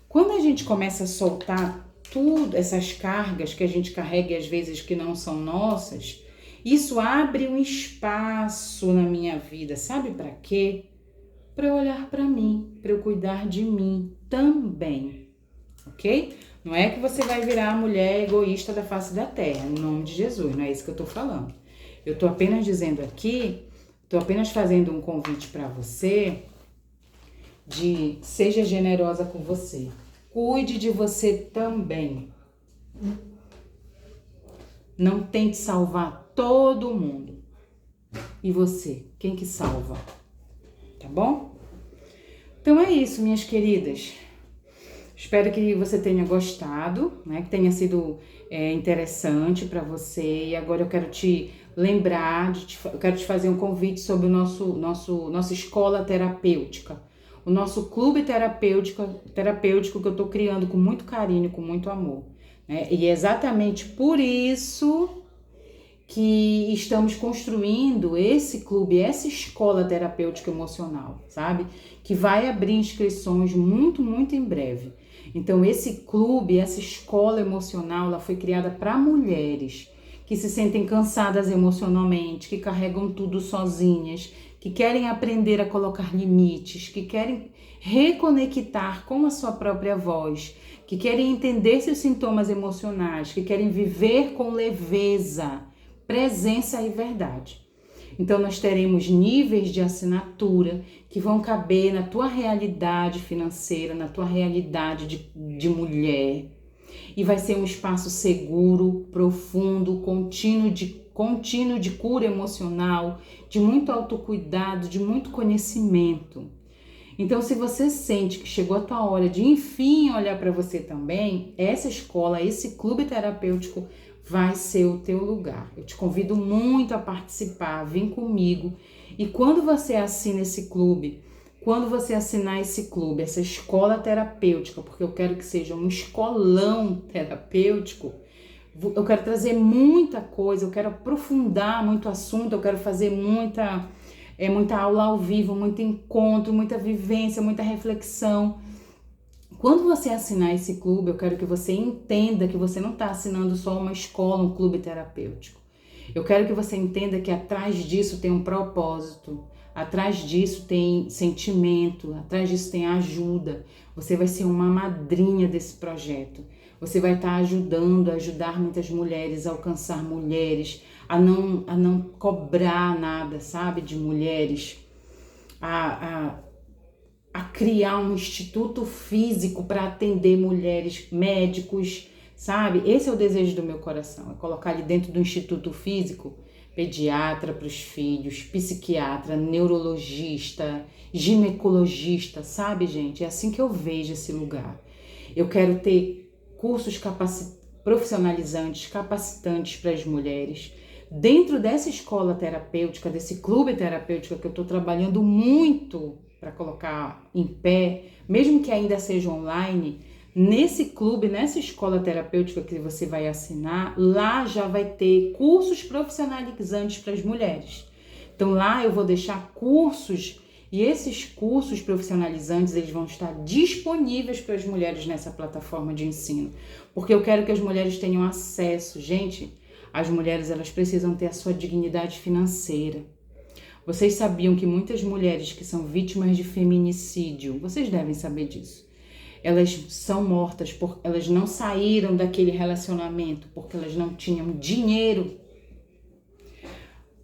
Quando a gente começa a soltar tudo, essas cargas que a gente carrega e às vezes que não são nossas, isso abre um espaço na minha vida, sabe para quê? Para eu olhar para mim, para eu cuidar de mim também, ok? Não é que você vai virar a mulher egoísta da face da terra, em nome de Jesus, não é isso que eu tô falando. Eu tô apenas dizendo aqui, tô apenas fazendo um convite para você de seja generosa com você. Cuide de você também. Não tente salvar todo mundo. E você, quem que salva? Tá bom? Então é isso, minhas queridas. Espero que você tenha gostado, né? Que tenha sido interessante para você. E agora eu quero te lembrar, eu quero te fazer um convite sobre o nossa escola terapêutica. O nosso clube terapêutico que eu estou criando com muito carinho, com muito amor. Né? E é exatamente por isso que estamos construindo esse clube, essa escola terapêutica emocional, sabe? Que vai abrir inscrições muito, muito em breve. Então, esse clube, essa escola emocional, ela foi criada para mulheres que se sentem cansadas emocionalmente, que carregam tudo sozinhas, que querem aprender a colocar limites, que querem reconectar com a sua própria voz, que querem entender seus sintomas emocionais, que querem viver com leveza, presença e verdade. Então, nós teremos níveis de assinatura que vão caber na tua realidade financeira, na tua realidade de mulher. E vai ser um espaço seguro, profundo, contínuo de cura emocional, de muito autocuidado, de muito conhecimento. Então, se você sente que chegou a tua hora de, enfim, olhar para você também, essa escola, esse clube terapêutico vai ser o teu lugar. Eu te convido muito a participar, vem comigo. E quando você assina esse clube, quando você assinar esse clube, essa escola terapêutica, porque eu quero que seja um escolão terapêutico, eu quero trazer muita coisa, eu quero aprofundar muito assunto, eu quero fazer muita aula ao vivo, muito encontro, muita vivência, muita reflexão. Quando você assinar esse clube, eu quero que você entenda que você não está assinando só uma escola, um clube terapêutico. Eu quero que você entenda que atrás disso tem um propósito, atrás disso tem sentimento, atrás disso tem ajuda. Você vai ser uma madrinha desse projeto. Você vai estar ajudando a ajudar muitas mulheres a alcançar mulheres, a não cobrar nada, sabe, de mulheres, a criar um instituto físico para atender mulheres, médicos, sabe? Esse é o desejo do meu coração, é colocar ali dentro do instituto físico pediatra para os filhos, psiquiatra, neurologista, ginecologista, sabe, gente? É assim que eu vejo esse lugar. Eu quero ter cursos profissionalizantes, capacitantes para as mulheres. Dentro dessa escola terapêutica, desse clube terapêutico que eu estou trabalhando muito para colocar em pé, mesmo que ainda seja online, nesse clube, nessa escola terapêutica que você vai assinar, lá já vai ter cursos profissionalizantes para as mulheres. Então lá eu vou deixar cursos e esses cursos profissionalizantes eles vão estar disponíveis para as mulheres nessa plataforma de ensino, porque eu quero que as mulheres tenham acesso. Gente, as mulheres elas precisam ter a sua dignidade financeira. Vocês sabiam que muitas mulheres que são vítimas de feminicídio, vocês devem saber disso, elas são mortas porque elas não saíram daquele relacionamento, porque elas não tinham dinheiro.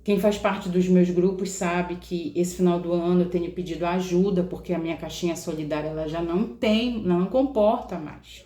Quem faz parte dos meus grupos sabe que esse final do ano eu tenho pedido ajuda, porque a minha caixinha solidária ela já não comporta mais.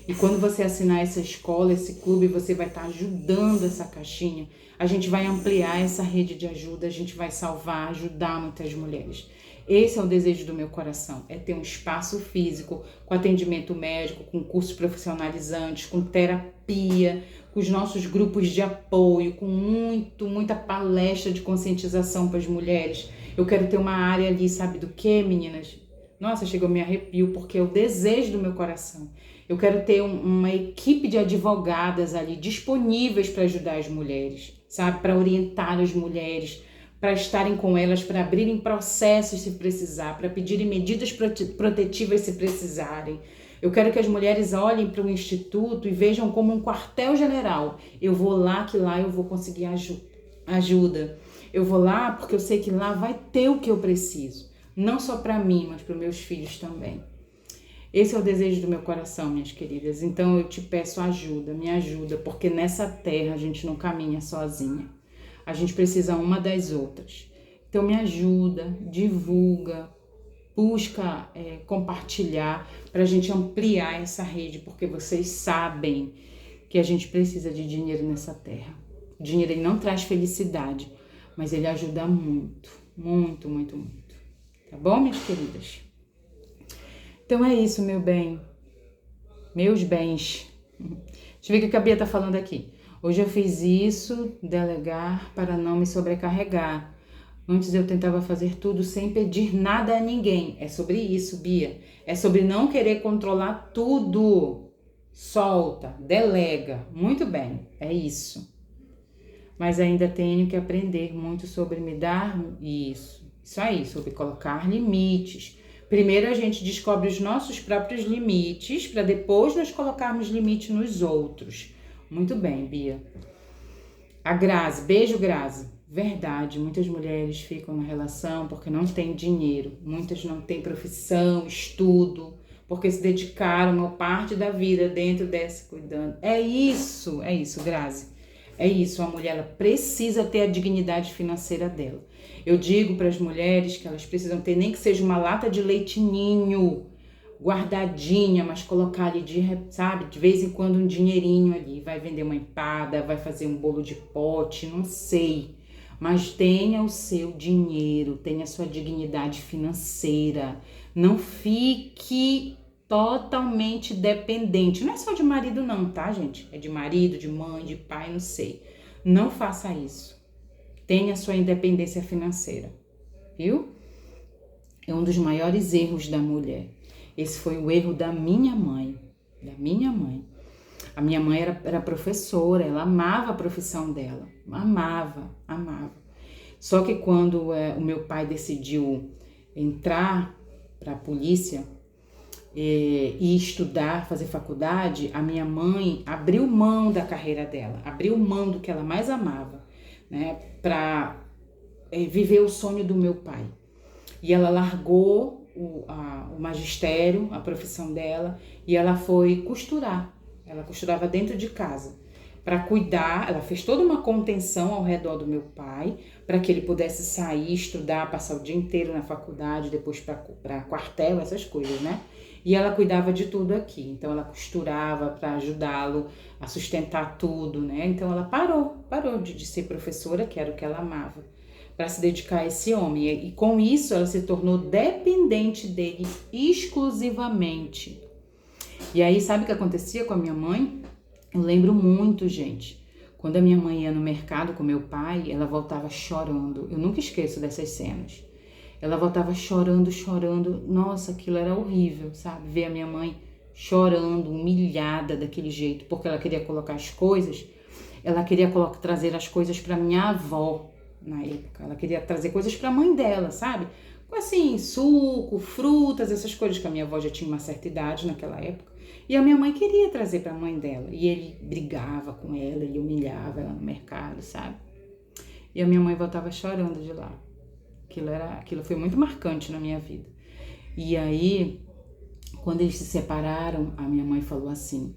E quando você assinar essa escola, esse clube, você vai estar ajudando essa caixinha. A gente vai ampliar essa rede de ajuda, a gente vai salvar, ajudar muitas mulheres. Esse é o desejo do meu coração, é ter um espaço físico, com atendimento médico, com cursos profissionalizantes, com terapia, com os nossos grupos de apoio, com muita palestra de conscientização para as mulheres. Eu quero ter uma área ali, sabe do que, meninas? Nossa, chegou a me arrepio, porque é o desejo do meu coração. Eu quero ter uma equipe de advogadas ali disponíveis para ajudar as mulheres, sabe? Para orientar as mulheres, para estarem com elas, para abrirem processos se precisar, para pedirem medidas protetivas se precisarem. Eu quero que as mulheres olhem para o instituto e vejam como um quartel-general. Eu vou lá, que lá eu vou conseguir ajuda. Eu vou lá porque eu sei que lá vai ter o que eu preciso. Não só para mim, mas para os meus filhos também. Esse é o desejo do meu coração, minhas queridas. Então eu te peço ajuda, me ajuda, porque nessa terra a gente não caminha sozinha. A gente precisa uma das outras. Então me ajuda, divulga, busca compartilhar para a gente ampliar essa rede, porque vocês sabem que a gente precisa de dinheiro nessa terra. O dinheiro ele não traz felicidade, mas ele ajuda muito, muito, muito, muito. Tá bom, minhas queridas? Então é isso, meu bem. Meus bens. Deixa eu ver o que a Bia tá falando aqui. Hoje eu fiz isso, delegar para não me sobrecarregar. Antes eu tentava fazer tudo sem pedir nada a ninguém. É sobre isso, Bia. É sobre não querer controlar tudo. Solta, delega. Muito bem, é isso. Mas ainda tenho que aprender muito sobre me dar isso. Isso aí, sobre colocar limites. Primeiro a gente descobre os nossos próprios limites, para depois nós colocarmos limite nos outros. Muito bem, Bia. A Grazi, beijo, Grazi. Verdade, muitas mulheres ficam na relação porque não têm dinheiro. Muitas não têm profissão, estudo, porque se dedicaram uma parte da vida dentro dessa cuidando. É isso, Grazi. É isso, a mulher ela precisa ter a dignidade financeira dela. Eu digo para as mulheres que elas precisam ter, nem que seja uma lata de leite ninho, guardadinha, mas colocar ali, sabe, de vez em quando um dinheirinho ali. Vai vender uma empada, vai fazer um bolo de pote, não sei. Mas tenha o seu dinheiro, tenha a sua dignidade financeira. Não fique totalmente dependente. Não é só de marido não, tá, gente? É de marido, de mãe, de pai, não sei. Não faça isso. Tenha a sua independência financeira, viu? É um dos maiores erros da mulher. Esse foi o erro da minha mãe. A minha mãe era professora, ela amava a profissão dela. Amava. Só que quando o meu pai decidiu entrar para a polícia, e estudar, fazer faculdade, a minha mãe abriu mão da carreira dela, abriu mão do que ela mais amava, né, para viver o sonho do meu pai. E ela largou o magistério, a profissão dela, e ela foi costurar. Ela costurava dentro de casa para cuidar. Ela fez toda uma contenção ao redor do meu pai, para que ele pudesse sair, estudar, passar o dia inteiro na faculdade, depois para quartel, essas coisas, né? E ela cuidava de tudo aqui. Então ela costurava para ajudá-lo a sustentar tudo, né? Então ela parou de ser professora, que era o que ela amava, para se dedicar a esse homem. E com isso ela se tornou dependente dele exclusivamente. E aí sabe o que acontecia com a minha mãe? Eu lembro muito, gente. Quando a minha mãe ia no mercado com meu pai, ela voltava chorando. Eu nunca esqueço dessas cenas. Ela voltava chorando. Nossa, aquilo era horrível, sabe? Ver a minha mãe chorando, humilhada daquele jeito, porque ela queria colocar as coisas, ela queria trazer as coisas para minha avó na época. Ela queria trazer coisas para a mãe dela, sabe? Assim, suco, frutas, essas coisas, que a minha avó já tinha uma certa idade naquela época. E a minha mãe queria trazer para a mãe dela. E ele brigava com ela, ele humilhava ela no mercado, sabe? E a minha mãe voltava chorando de lá. Aquilo foi muito marcante na minha vida. E aí, quando eles se separaram, a minha mãe falou assim...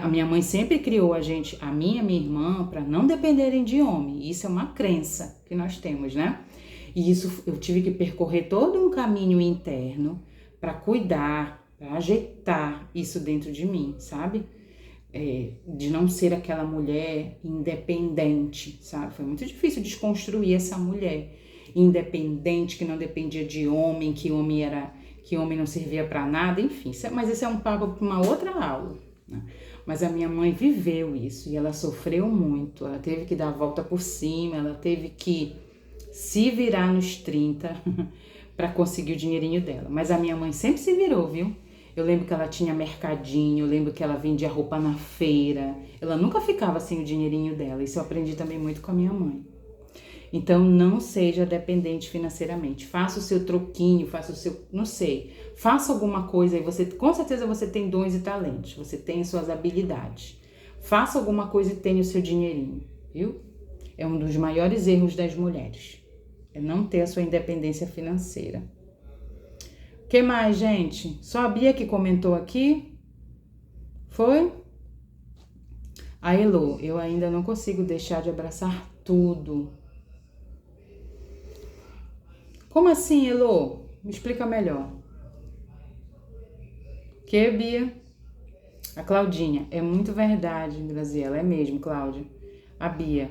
A minha mãe sempre criou a gente, a minha e minha irmã, para não dependerem de homem. Isso é uma crença que nós temos, né? E isso eu tive que percorrer todo um caminho interno para cuidar, para ajeitar isso dentro de mim, sabe? De não ser aquela mulher independente, sabe? Foi muito difícil desconstruir essa mulher independente, que não dependia de homem, que homem não servia para nada, enfim. Mas esse é um papo para uma outra aula, né? Mas a minha mãe viveu isso e ela sofreu muito. Ela teve que dar a volta por cima, ela teve que se virar nos 30 para conseguir o dinheirinho dela. Mas a minha mãe sempre se virou, viu? Eu lembro que ela tinha mercadinho, eu lembro que ela vendia roupa na feira. Ela nunca ficava sem o dinheirinho dela. Isso eu aprendi também muito com a minha mãe. Então, não seja dependente financeiramente. Faça o seu troquinho, faça o seu... Não sei. Faça alguma coisa e com certeza você tem dons e talentos. Você tem suas habilidades. Faça alguma coisa e tenha o seu dinheirinho, viu? É um dos maiores erros das mulheres. É não ter a sua independência financeira. O que mais, gente? Só a Bia que comentou aqui? Foi? A Elô, eu ainda não consigo deixar de abraçar tudo. Como assim, Elô? Me explica melhor. Que, Bia? A Claudinha. É muito verdade, Graziela. É mesmo, Cláudia. A Bia.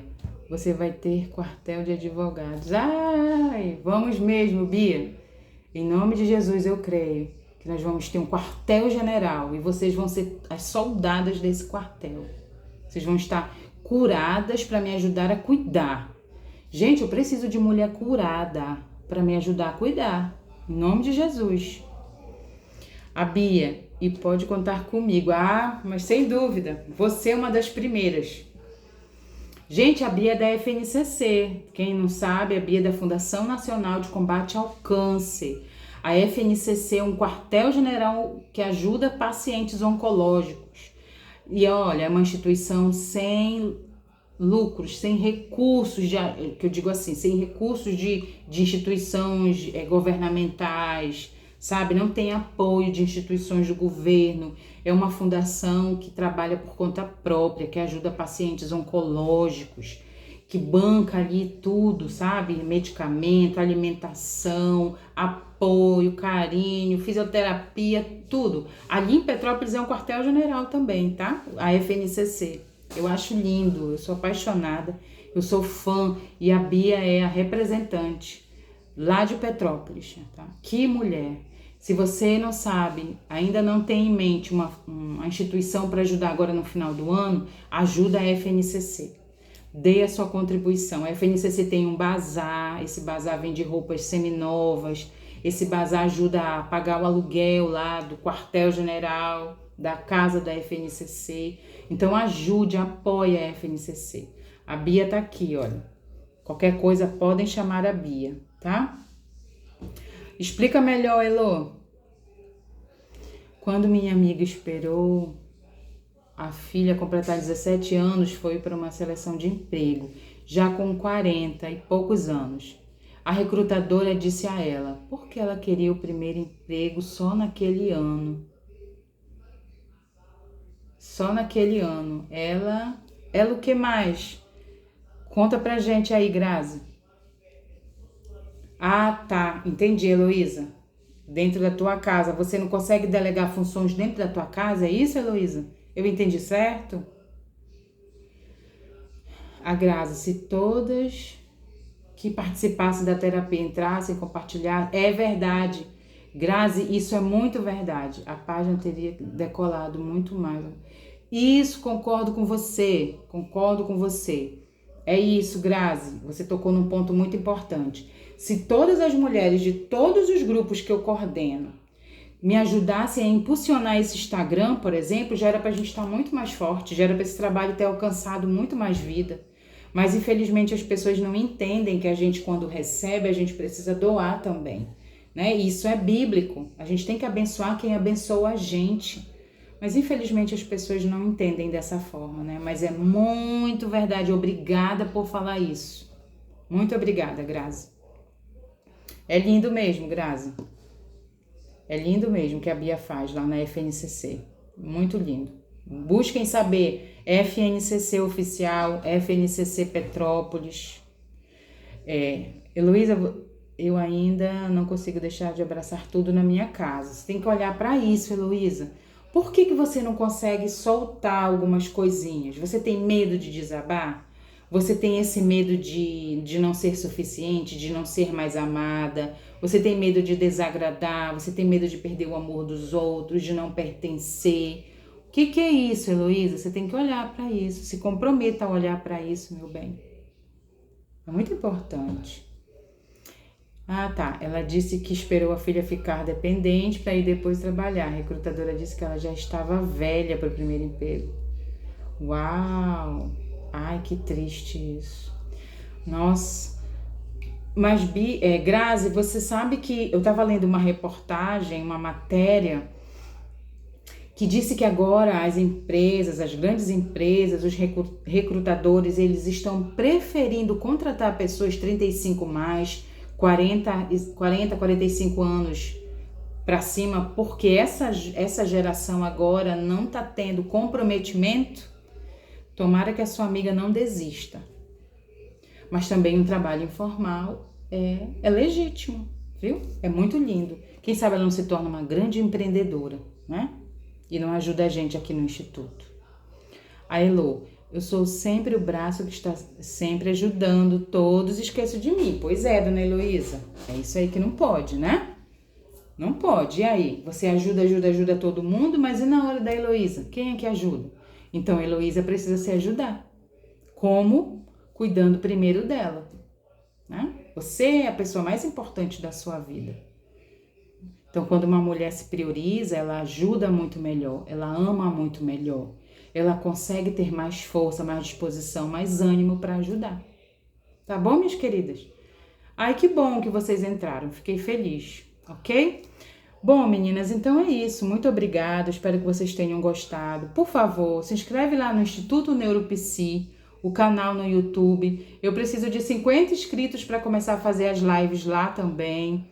Você vai ter quartel de advogados. Ai, vamos mesmo, Bia. Em nome de Jesus, eu creio que nós vamos ter um quartel-general e vocês vão ser as soldadas desse quartel. Vocês vão estar curadas para me ajudar a cuidar. Gente, eu preciso de mulher curada para me ajudar a cuidar. Em nome de Jesus. A Bia, e pode contar comigo. Ah, mas sem dúvida, você é uma das primeiras. Gente, a Bia é da FNCC. Quem não sabe, a Bia é da Fundação Nacional de Combate ao Câncer. A FNCC é um quartel-general que ajuda pacientes oncológicos. E olha, é uma instituição sem lucros, sem recursos, que eu digo assim, sem recursos de instituições governamentais, sabe? Não tem apoio de instituições do governo. É uma fundação que trabalha por conta própria, que ajuda pacientes oncológicos, que banca ali tudo, sabe? Medicamento, alimentação, apoio, carinho, fisioterapia, tudo. Ali em Petrópolis é um quartel-general também, tá? A FNCC. Eu acho lindo, eu sou apaixonada, eu sou fã e a Bia é a representante lá de Petrópolis, tá? Que mulher! Se você não sabe, ainda não tem em mente uma instituição para ajudar agora no final do ano, ajuda a FNCC. Dê a sua contribuição. A FNCC tem um bazar, esse bazar vende roupas seminovas, esse bazar ajuda a pagar o aluguel lá do quartel-general, da casa da FNCC. Então ajude, apoie a FNCC. A Bia tá aqui, olha. Qualquer coisa podem chamar a Bia, tá? Explica melhor, Elô. Quando minha amiga esperou a filha completar 17 anos, foi para uma seleção de emprego, já com 40 e poucos anos. A recrutadora disse a ela, porque ela queria o primeiro emprego só naquele ano. Só naquele ano. Ela o que mais? Conta pra gente aí, Grazi. Ah, tá. Entendi, Heloísa. Dentro da tua casa. Você não consegue delegar funções dentro da tua casa? É isso, Heloísa? Eu entendi certo? A Grazi, se todas que participassem da terapia entrassem, compartilhar, é verdade. Grazi, isso é muito verdade. A página teria decolado muito mais. Isso, concordo com você. É isso, Grazi. Você tocou num ponto muito importante. Se todas as mulheres de todos os grupos que eu coordeno me ajudassem a impulsionar esse Instagram, por exemplo, já era para a gente estar muito mais forte, já era para esse trabalho ter alcançado muito mais vida. Mas, infelizmente, as pessoas não entendem que a gente, quando recebe, a gente precisa doar também, né? E isso é bíblico. A gente tem que abençoar quem abençoa a gente. Mas, infelizmente, as pessoas não entendem dessa forma, né? Mas é muito verdade. Obrigada por falar isso. Muito obrigada, Grazi. É lindo mesmo, Grazi. É lindo mesmo que a Bia faz lá na FNCC. Muito lindo. Busquem saber. FNCC Oficial, FNCC Petrópolis. Heloísa, eu ainda não consigo deixar de abraçar tudo na minha casa. Você tem que olhar para isso, Heloísa. Por que você não consegue soltar algumas coisinhas? Você tem medo de desabar? Você tem esse medo de não ser suficiente, de não ser mais amada? Você tem medo de desagradar? Você tem medo de perder o amor dos outros, de não pertencer? O que é isso, Heloísa? Você tem que olhar para isso. Se comprometa a olhar para isso, meu bem. É muito importante. Ah, tá. Ela disse que esperou a filha ficar dependente para ir depois trabalhar. A recrutadora disse que ela já estava velha para o primeiro emprego. Uau! Ai, que triste isso. Nossa. Mas, Grazi, você sabe que eu estava lendo uma reportagem, uma matéria, que disse que agora as empresas, as grandes empresas, os recrutadores, eles estão preferindo contratar pessoas 35 mais, 40, 45 anos para cima, porque essa geração agora não está tendo comprometimento. Tomara que a sua amiga não desista. Mas também um trabalho informal é legítimo, viu? É muito lindo. Quem sabe ela não se torna uma grande empreendedora, né? E não ajuda a gente aqui no Instituto. A Elô, eu sou sempre o braço que está sempre ajudando todos, esqueço de mim. Pois é, dona Heloísa, é isso aí que não pode, né? Não pode. E aí? Você ajuda todo mundo, mas e na hora da Heloísa? Quem é que ajuda? Então a Heloísa precisa se ajudar. Como? Cuidando primeiro dela, né? Você é a pessoa mais importante da sua vida. Então, quando uma mulher se prioriza, ela ajuda muito melhor, ela ama muito melhor, ela consegue ter mais força, mais disposição, mais ânimo para ajudar. Tá bom, minhas queridas? Ai, que bom que vocês entraram, fiquei feliz, ok? Bom, meninas, então é isso. Muito obrigada, espero que vocês tenham gostado. Por favor, se inscreve lá no Instituto NeuroPsi, o canal no YouTube. Eu preciso de 50 inscritos para começar a fazer as lives lá também.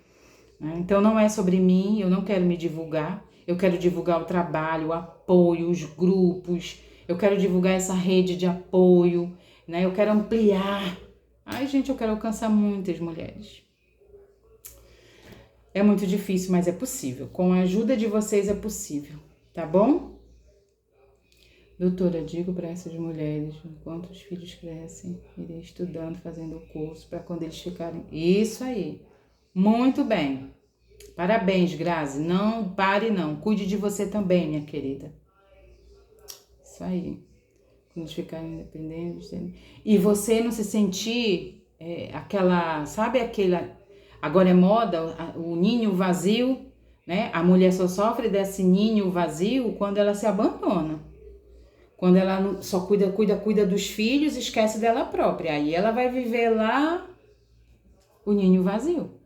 Então não é sobre mim, eu não quero me divulgar. Eu quero divulgar o trabalho, o apoio, os grupos. Eu quero divulgar essa rede de apoio, né? Eu quero ampliar. Ai, gente, eu quero alcançar muitas mulheres. É muito difícil, mas é possível. Com a ajuda de vocês é possível, tá bom? Doutora, digo para essas mulheres, enquanto os filhos crescem, irei estudando, fazendo o curso, para quando eles ficarem... Isso aí. Muito bem. Parabéns, Grazi. Não pare, não. Cuide de você também, minha querida. Isso aí. Quando eles ficarem independentes. E você não se sentir aquela... Sabe aquela... Agora é moda, o ninho vazio, né? A mulher só sofre desse ninho vazio quando ela se abandona. Quando ela só cuida dos filhos e esquece dela própria. Aí ela vai viver lá o ninho vazio.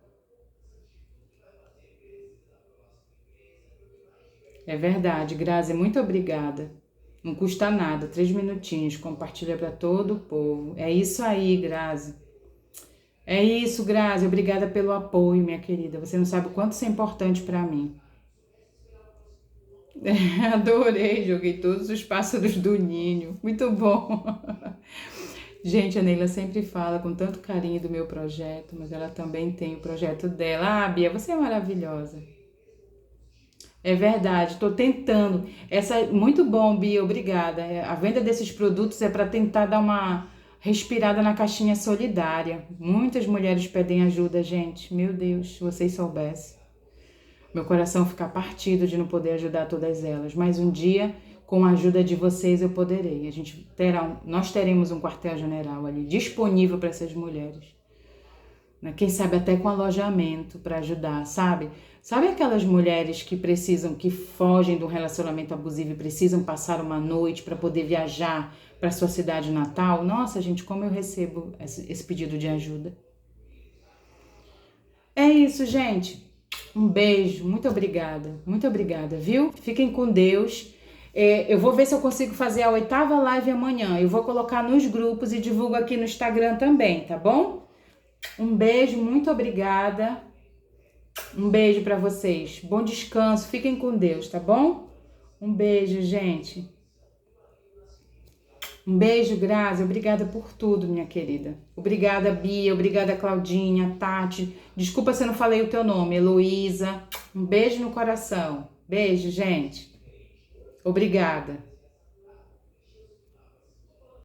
É verdade, Grazi, muito obrigada. Não custa nada, 3 minutinhos, compartilha para todo o povo. É isso aí, Grazi. É isso, Grazi, obrigada pelo apoio, minha querida. Você não sabe o quanto isso é importante para mim. Adorei, joguei todos os pássaros do ninho. Muito bom. Gente, a Neila sempre fala com tanto carinho do meu projeto, mas ela também tem o projeto dela. Ah, Bia, você é maravilhosa. É verdade, estou tentando. Muito bom, Bia, obrigada. A venda desses produtos é para tentar dar uma respirada na caixinha solidária. Muitas mulheres pedem ajuda, gente. Meu Deus, se vocês soubessem. Meu coração fica partido de não poder ajudar todas elas. Mas um dia, com a ajuda de vocês, eu poderei. Nós teremos um quartel-general ali disponível para essas mulheres. Quem sabe até com alojamento para ajudar, sabe? Sabe aquelas mulheres que fogem do relacionamento abusivo e precisam passar uma noite para poder viajar para sua cidade natal? Nossa, gente, como eu recebo esse pedido de ajuda. É isso, gente. Um beijo, muito obrigada, viu? Fiquem com Deus. Eu vou ver se eu consigo fazer a 8ª live amanhã. Eu vou colocar nos grupos e divulgo aqui no Instagram também, tá bom? Um beijo, muito obrigada. Um beijo para vocês. Bom descanso, fiquem com Deus, tá bom? Um beijo, gente. Um beijo, Grazi. Obrigada por tudo, minha querida. Obrigada, Bia. Obrigada, Claudinha, Tati. Desculpa se eu não falei o teu nome, Heloísa. Um beijo no coração. Beijo, gente. Obrigada.